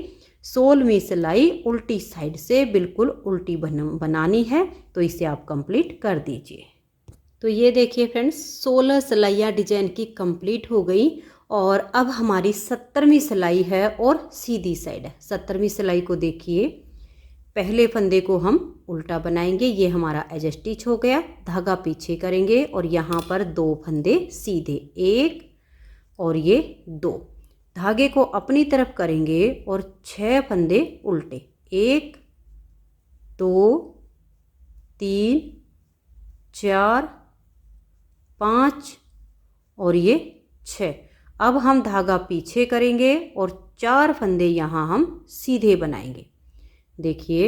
16वीं सिलाई उल्टी साइड से बिल्कुल उल्टी बनानी है, तो इसे आप कंप्लीट कर दीजिए। तो ये देखिए फ्रेंड्स, 16 सिलाइयाँ डिजाइन की कंप्लीट हो गई और अब हमारी 70वीं सिलाई है और सीधी साइड है। 70वीं सिलाई को देखिए, पहले फंदे को हम उल्टा बनाएंगे, ये हमारा एज स्टिच हो गया। धागा पीछे करेंगे और यहाँ पर 2 फंदे सीधे, 1 और ये 2। धागे को अपनी तरफ करेंगे और 6 फंदे उल्टे, 1 2 3 4 5 और ये 6। अब हम धागा पीछे करेंगे और 4 फंदे यहाँ हम सीधे बनाएंगे। देखिए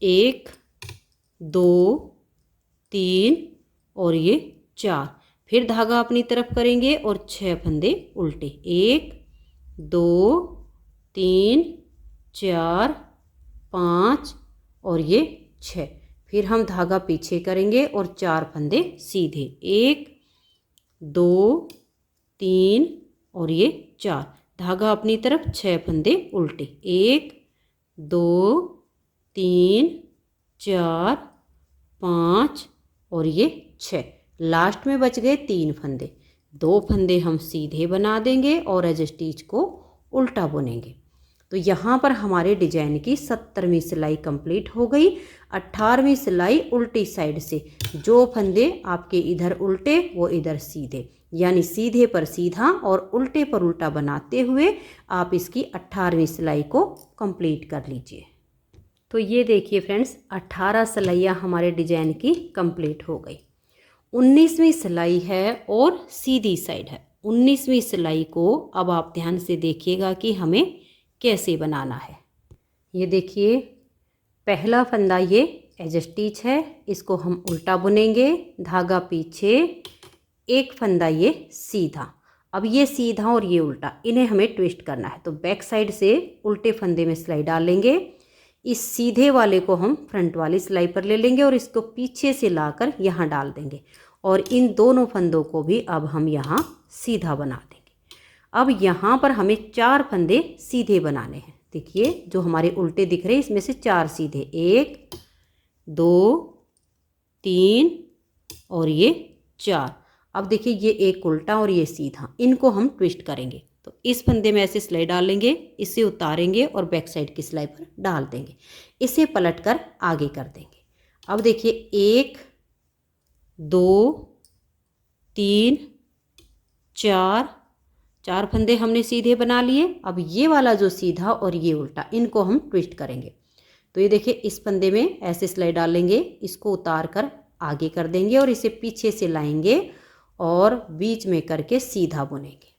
1 2 3 और ये 4। फिर धागा अपनी तरफ करेंगे और 6 फंदे उल्टे, 1 2 3 4 5 और ये 6। फिर हम धागा पीछे करेंगे और 4 फंदे सीधे, 1 2 3 और ये 4। धागा अपनी तरफ, 6 फंदे उल्टे, 1 2 3 4 5 और ये 6। लास्ट में बच गए 3 फंदे। 2 फंदे हम सीधे बना देंगे और एज स्टिच को उल्टा बुनेंगे। तो यहाँ पर हमारे डिजाइन की 70वीं सिलाई कंप्लीट हो गई। 18वीं सिलाई उल्टी साइड से, जो फंदे आपके इधर उल्टे वो इधर सीधे, यानी सीधे पर सीधा और उल्टे पर उल्टा बनाते हुए आप इसकी 18वीं सिलाई को कंप्लीट कर लीजिए। तो ये देखिए फ्रेंड्स, 18 सिलाइयाँ हमारे डिजाइन की कंप्लीट हो गई। 19वीं सिलाई है और सीधी साइड है। 19वीं सिलाई को अब आप ध्यान से देखिएगा कि हमें कैसे बनाना है। ये देखिए, पहला फंदा ये एज स्टिच है, इसको हम उल्टा बुनेंगे, धागा पीछे, एक फंदा ये सीधा। अब ये सीधा और ये उल्टा, इन्हें हमें ट्विस्ट करना है। तो बैक साइड से उल्टे फंदे में सिलाई डाल लेंगे, इस सीधे वाले को हम फ्रंट वाली सिलाई पर ले लेंगे और इसको पीछे से लाकर यहाँ डाल देंगे और इन दोनों फंदों को भी अब हम यहाँ सीधा बना देंगे। अब यहाँ पर हमें 4 फंदे सीधे बनाने हैं। देखिए, जो हमारे उल्टे दिख रहे हैं इसमें से 4 सीधे, 1 2 3 और ये 4। अब देखिए, ये एक उल्टा और ये सीधा, इनको हम ट्विस्ट करेंगे। तो इस फंदे में ऐसे सिलाई डाल लेंगे, इसे उतारेंगे और बैक साइड की सिलाई पर डाल देंगे, इसे पलटकर आगे कर देंगे। अब देखिए, 1 2 3 4 फंदे हमने सीधे बना लिए। अब ये वाला जो सीधा और ये उल्टा, इनको हम ट्विस्ट करेंगे। तो ये देखिए, इस फंदे में ऐसे सिलाई डाल लेंगे, इसको उतार कर आगे कर देंगे और इसे पीछे से लाएंगे और बीच में करके सीधा बुनेंगे।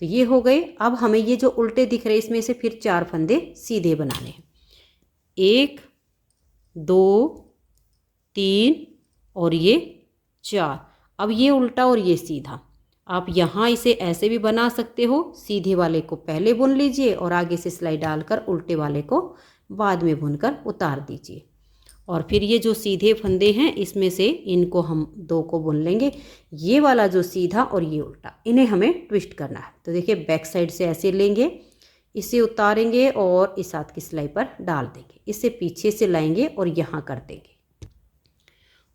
तो ये हो गए। अब हमें ये जो उल्टे दिख रहे हैं इसमें से फिर 4 फंदे सीधे बनाने हैं, 1 2 3 और ये 4। अब ये उल्टा और ये सीधा, आप यहाँ इसे ऐसे भी बना सकते हो, सीधे वाले को पहले बुन लीजिए और आगे से सिलाई डालकर उल्टे वाले को बाद में बुनकर उतार दीजिए। और फिर ये जो सीधे फंदे हैं इसमें से इनको हम 2 को बुन लेंगे। ये वाला जो सीधा और ये उल्टा, इन्हें हमें ट्विस्ट करना है। तो देखिए बैक साइड से ऐसे लेंगे, इसे उतारेंगे और इस हाथ की सिलाई पर डाल देंगे, इसे पीछे से लाएंगे और यहाँ कर देंगे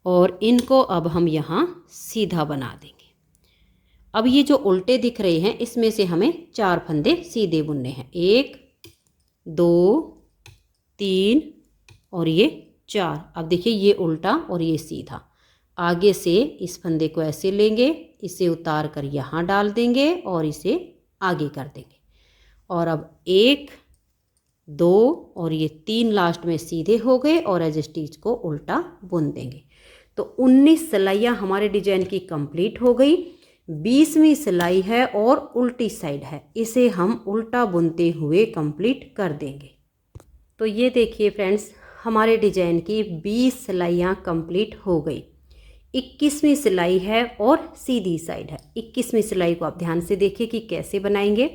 और इनको अब हम यहाँ सीधा बना देंगे। अब ये जो उल्टे दिख रहे हैं इसमें से हमें 4 फंदे सीधे बुनने हैं, 1 2 3 और ये 4। अब देखिए ये उल्टा और ये सीधा, आगे से इस फंदे को ऐसे लेंगे, इसे उतार कर यहाँ डाल देंगे और इसे आगे कर देंगे। और अब 1 2 और ये 3 लास्ट में सीधे हो गए और एज स्टिच को उल्टा बुन देंगे। तो 19 सिलाइयाँ हमारे डिजाइन की कंप्लीट हो गई। 20वीं सिलाई है और उल्टी साइड है, इसे हम उल्टा बुनते हुए कंप्लीट कर देंगे। तो ये देखिए फ्रेंड्स, हमारे डिजाइन की 20 सिलाइयाँ कंप्लीट हो गई। 21वीं सिलाई है और सीधी साइड है। 21वीं सिलाई को आप ध्यान से देखिए कि कैसे बनाएंगे।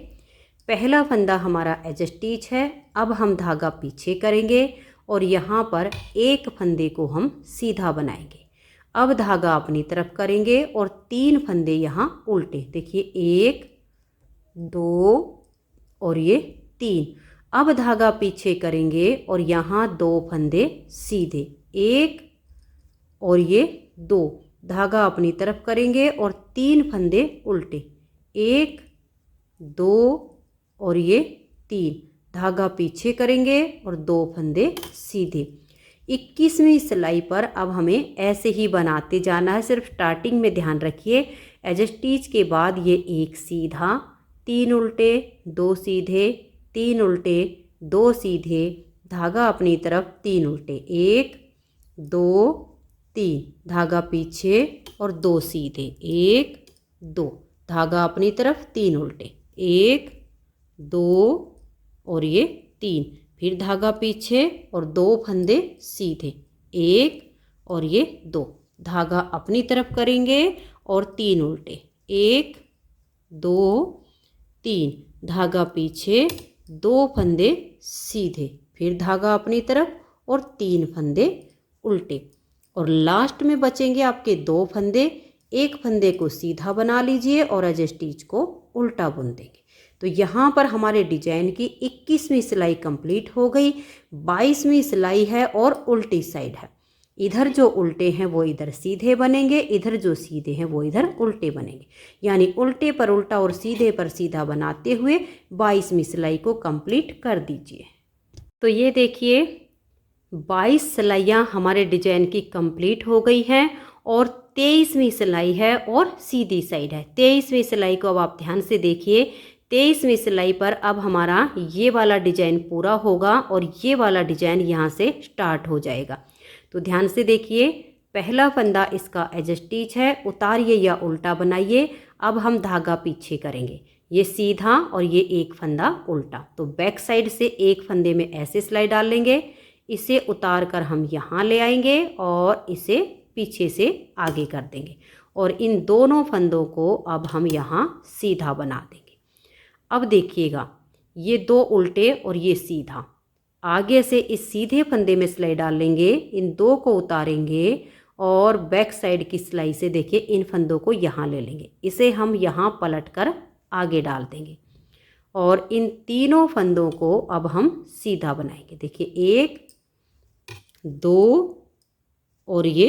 पहला फंदा हमारा एज स्टिच है, अब हम धागा पीछे करेंगे और यहाँ पर एक फंदे को हम सीधा बनाएंगे। अब धागा अपनी तरफ करेंगे और 3 फंदे यहाँ उल्टे, देखिए 1 2 और ये 3। अब धागा पीछे करेंगे और यहाँ 2 फंदे सीधे, 1 और ये 2। धागा अपनी तरफ करेंगे और 3 फंदे उल्टे, 1 2 और ये 3। धागा पीछे करेंगे और 2 फंदे सीधे। 21वीं सिलाई पर अब हमें ऐसे ही बनाते जाना है, सिर्फ स्टार्टिंग में ध्यान रखिए एज स्टिच के बाद ये 1 सीधा, 3 उल्टे, 2 सीधे, 3 उल्टे, 2 सीधे, धागा अपनी तरफ, 3 उल्टे, 1 2 3, धागा पीछे और 2 सीधे, 1 2, धागा अपनी तरफ, 3 उल्टे, 1 2 और ये 3, फिर धागा पीछे और 2 फंदे सीधे, 1 और ये 2, धागा अपनी तरफ करेंगे और 3 उल्टे, 1 2 3, धागा पीछे, 2 फंदे सीधे, फिर धागा अपनी तरफ और 3 फंदे उल्टे। और लास्ट में बचेंगे आपके 2 फंदे। एक फंदे को सीधा बना लीजिए और एज स्टिच को उल्टा बुन देंगे। तो यहाँ पर हमारे डिजाइन की 21वीं सिलाई कंप्लीट हो गई। 22वीं सिलाई है और उल्टी साइड है। इधर जो उल्टे हैं वो इधर सीधे बनेंगे, इधर जो सीधे हैं वो इधर उल्टे बनेंगे, यानी उल्टे पर उल्टा और सीधे पर सीधा बनाते हुए 22वीं सिलाई को कंप्लीट कर दीजिए। तो ये देखिए 22 सिलाइयाँ हमारे डिजाइन की कंप्लीट हो गई हैं और 23वीं सिलाई है और सीधी साइड है। 23वीं सिलाई को अब आप ध्यान से देखिए। 23वीं सिलाई पर अब हमारा ये वाला डिजाइन पूरा होगा और ये वाला डिजाइन यहाँ से स्टार्ट हो जाएगा। तो ध्यान से देखिए, पहला फंदा इसका एज स्टिच है, उतारिए या उल्टा बनाइए। अब हम धागा पीछे करेंगे, ये सीधा और ये एक फंदा उल्टा। तो बैक साइड से एक फंदे में ऐसे सिलाई डाल लेंगे, इसे उतार कर हम यहाँ ले आएंगे और इसे पीछे से आगे कर देंगे और इन दोनों फंदों को अब हम यहाँ सीधा बना देंगे। अब देखिएगा, ये 2 उल्टे और ये सीधा, आगे से इस सीधे फंदे में सिलाई डाल लेंगे, इन 2 को उतारेंगे और बैक साइड की सिलाई से देखिए इन फंदों को यहाँ ले लेंगे, इसे हम यहाँ पलट कर आगे डाल देंगे और इन तीनों फंदों को अब हम सीधा बनाएंगे। देखिए 1 2 और ये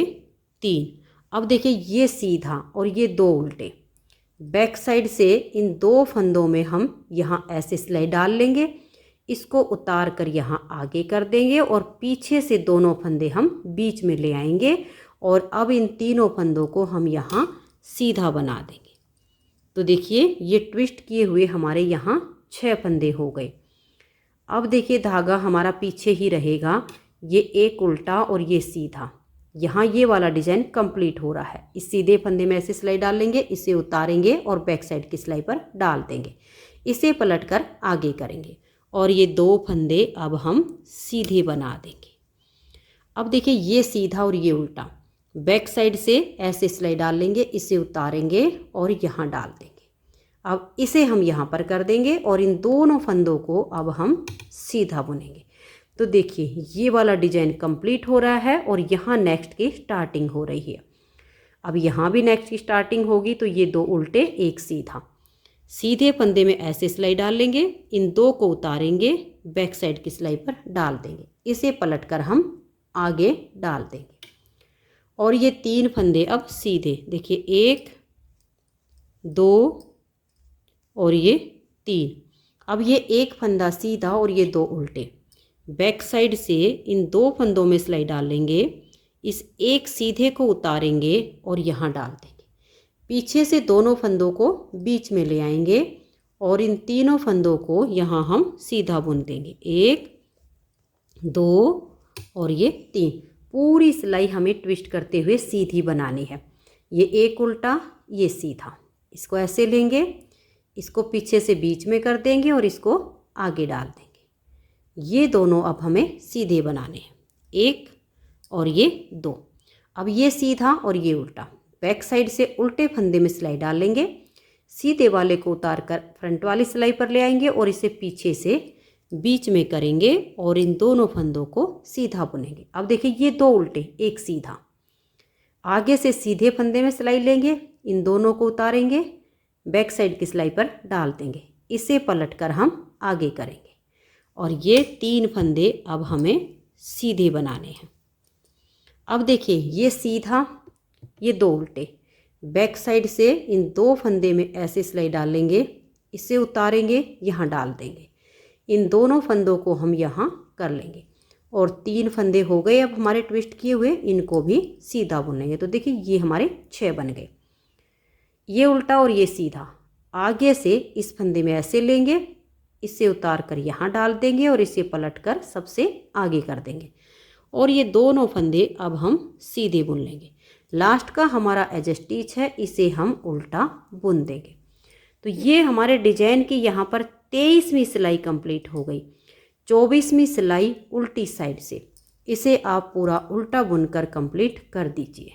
3। अब देखिए ये सीधा और ये 2 उल्टे, बैक साइड से इन 2 फंदों में हम यहाँ ऐसे सिलाई डाल लेंगे, इसको उतार कर यहाँ आगे कर देंगे और पीछे से दोनों फंदे हम बीच में ले आएंगे और अब इन तीनों फंदों को हम यहाँ सीधा बना देंगे। तो देखिए ये ट्विस्ट किए हुए हमारे यहाँ 6 फंदे हो गए। अब देखिए धागा हमारा पीछे ही रहेगा, ये एक उल्टा और ये सीधा, यहाँ ये वाला डिजाइन कंप्लीट हो रहा है। इस सीधे फंदे में ऐसे सिलाई डाल लेंगे, इसे उतारेंगे और बैक साइड की सिलाई पर डाल देंगे, इसे पलट कर आगे करेंगे और ये 2 फंदे अब हम सीधे बना देंगे। अब देखिए ये सीधा और ये उल्टा, बैक साइड से ऐसे सिलाई डाल लेंगे, इसे उतारेंगे और यहाँ डाल देंगे। अब इसे हम यहाँ पर कर देंगे और इन दोनों फंदों को अब हम सीधा बुनेंगे। तो देखिए ये वाला डिजाइन कंप्लीट हो रहा है और यहाँ नेक्स्ट की स्टार्टिंग हो रही है। अब यहाँ भी नेक्स्ट की स्टार्टिंग होगी। तो ये 2 उल्टे एक सीधा, सीधे फंदे में ऐसे सिलाई डाल लेंगे, इन 2 को उतारेंगे, बैक साइड की सिलाई पर डाल देंगे, इसे पलटकर हम आगे डाल देंगे और ये 3 फंदे अब सीधे, देखिए 1 2 और ये 3। अब ये एक फंदा सीधा और ये 2 उल्टे, बैक साइड से इन 2 फंदों में सिलाई डाल लेंगे, इस एक सीधे को उतारेंगे और यहाँ डाल देंगे, पीछे से दोनों फंदों को बीच में ले आएंगे और इन तीनों फंदों को यहाँ हम सीधा बुन देंगे, 1 2 और ये 3। पूरी सिलाई हमें ट्विस्ट करते हुए सीधी बनानी है। ये एक उल्टा, ये सीधा, इसको ऐसे लेंगे, इसको पीछे से बीच में कर देंगे और इसको आगे डाल देंगे। ये दोनों अब हमें सीधे बनाने हैं, 1 और ये 2। अब ये सीधा और ये उल्टा, बैक साइड से उल्टे फंदे में सिलाई डाल लेंगे, सीधे वाले को उतार कर फ्रंट वाली सिलाई पर ले आएंगे और इसे पीछे से बीच में करेंगे और इन दोनों फंदों को सीधा बुनेंगे। अब देखिए ये 2 उल्टे एक सीधा, आगे से सीधे फंदे में सिलाई लेंगे, इन दोनों को उतारेंगे, बैक साइड की सिलाई पर डाल देंगे, इसे पलटकर हम आगे करेंगे और ये 3 फंदे अब हमें सीधे बनाने हैं। अब देखिए ये सीधा, ये 2 उल्टे, बैक साइड से इन 2 फंदे में ऐसे सिलाई डाल लेंगे, इसे उतारेंगे, यहाँ डाल देंगे, इन दोनों फंदों को हम यहाँ कर लेंगे और 3 फंदे हो गए अब हमारे ट्विस्ट किए हुए, इनको भी सीधा बुनेंगे। तो देखिए ये हमारे 6 बन गए, ये उल्टा और ये सीधा, आगे से इस फंदे में ऐसे लेंगे, इसे उतार कर यहाँ डाल देंगे और इसे पलट कर सबसे आगे कर देंगे और ये दोनों फंदे अब हम सीधे बुन लेंगे। लास्ट का हमारा एज स्टिच है, इसे हम उल्टा बुन देंगे। तो ये हमारे डिजाइन की यहाँ पर 23वीं सिलाई कंप्लीट हो गई। 24वीं सिलाई उल्टी साइड से, इसे आप पूरा उल्टा बुनकर कंप्लीट कर दीजिए।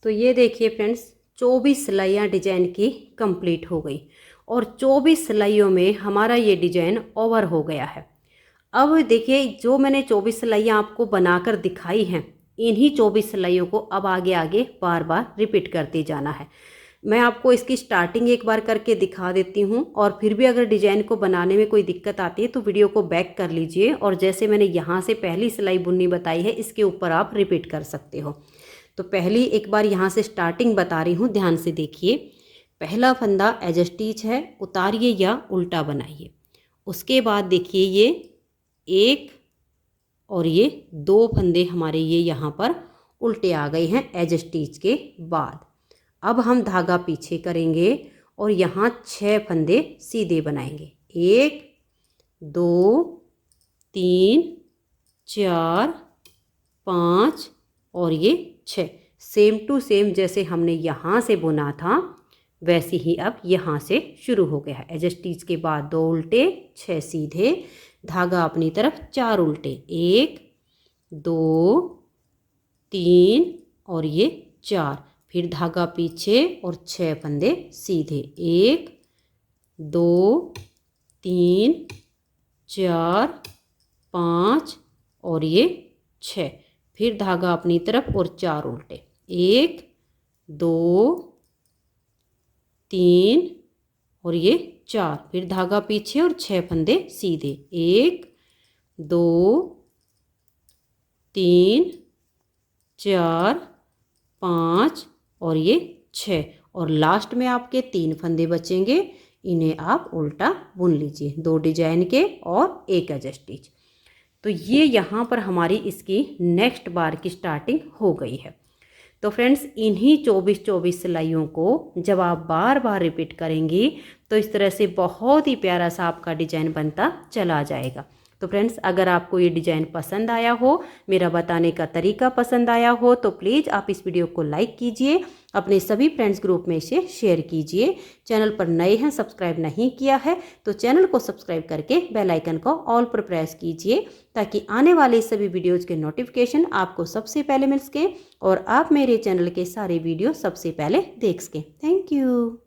तो ये देखिए फ्रेंड्स 24 सिलाइयाँ डिजाइन की कंप्लीट हो गई और 24 सिलाइयों में हमारा ये डिजाइन ओवर हो गया है। अब देखिए जो मैंने 24 सिलाइयाँ आपको बनाकर दिखाई हैं, इन्हीं 24 सिलाइयों को अब आगे आगे बार बार रिपीट करते जाना है। मैं आपको इसकी स्टार्टिंग एक बार करके दिखा देती हूँ और फिर भी अगर डिजाइन को बनाने में कोई दिक्कत आती है तो वीडियो को बैक कर लीजिए और जैसे मैंने यहाँ से पहली सिलाई बुननी बताई है, इसके ऊपर आप रिपीट कर सकते हो। तो पहली एक बार यहाँ से स्टार्टिंग बता रही हूँ, ध्यान से देखिए। पहला फंदा एज स्टिच है, उतारिए या उल्टा बनाइए। उसके बाद देखिए ये 1 और ये 2 फंदे हमारे ये यहाँ पर उल्टे आ गए हैं एज स्टिच के बाद। अब हम धागा पीछे करेंगे और यहाँ 6 फंदे सीधे बनाएंगे, 1 2 3 4 5 और ये 6। सेम टू सेम जैसे हमने यहाँ से बुना था वैसे ही अब यहाँ से शुरू हो गया है। एज स्टिच के बाद 2 उल्टे 6 सीधे, धागा अपनी तरफ 4 उल्टे, 1 2 3 और ये 4, फिर धागा पीछे और 6 फंदे सीधे, 1 2 3 4 5 और ये 6, फिर धागा अपनी तरफ और 4 उल्टे, 1 2 3 और ये 4, फिर धागा पीछे और 6 फंदे सीधे, 1 2 3 4 5 और ये 6 और लास्ट में आपके 3 फंदे बचेंगे, इन्हें आप उल्टा बुन लीजिए, 2 डिजाइन के और 1 एज स्टिच। तो ये यहाँ पर हमारी इसकी नेक्स्ट बार की स्टार्टिंग हो गई है। तो फ्रेंड्स इन्हीं 24 सिलाइयों को जब आप बार बार रिपीट करेंगी तो इस तरह से बहुत ही प्यारा सा आपका डिजाइन बनता चला जाएगा। तो फ्रेंड्स, अगर आपको ये डिज़ाइन पसंद आया हो, मेरा बताने का तरीका पसंद आया हो, तो प्लीज़ आप इस वीडियो को लाइक कीजिए, अपने सभी फ्रेंड्स ग्रुप में इसे शेयर कीजिए। चैनल पर नए हैं, सब्सक्राइब नहीं किया है तो चैनल को सब्सक्राइब करके बेल आइकन को ऑल पर प्रेस कीजिए, ताकि आने वाले सभी वीडियोज़ के नोटिफिकेशन आपको सबसे पहले मिल सके और आप मेरे चैनल के सारे वीडियो सबसे पहले देख सकें। Thank you.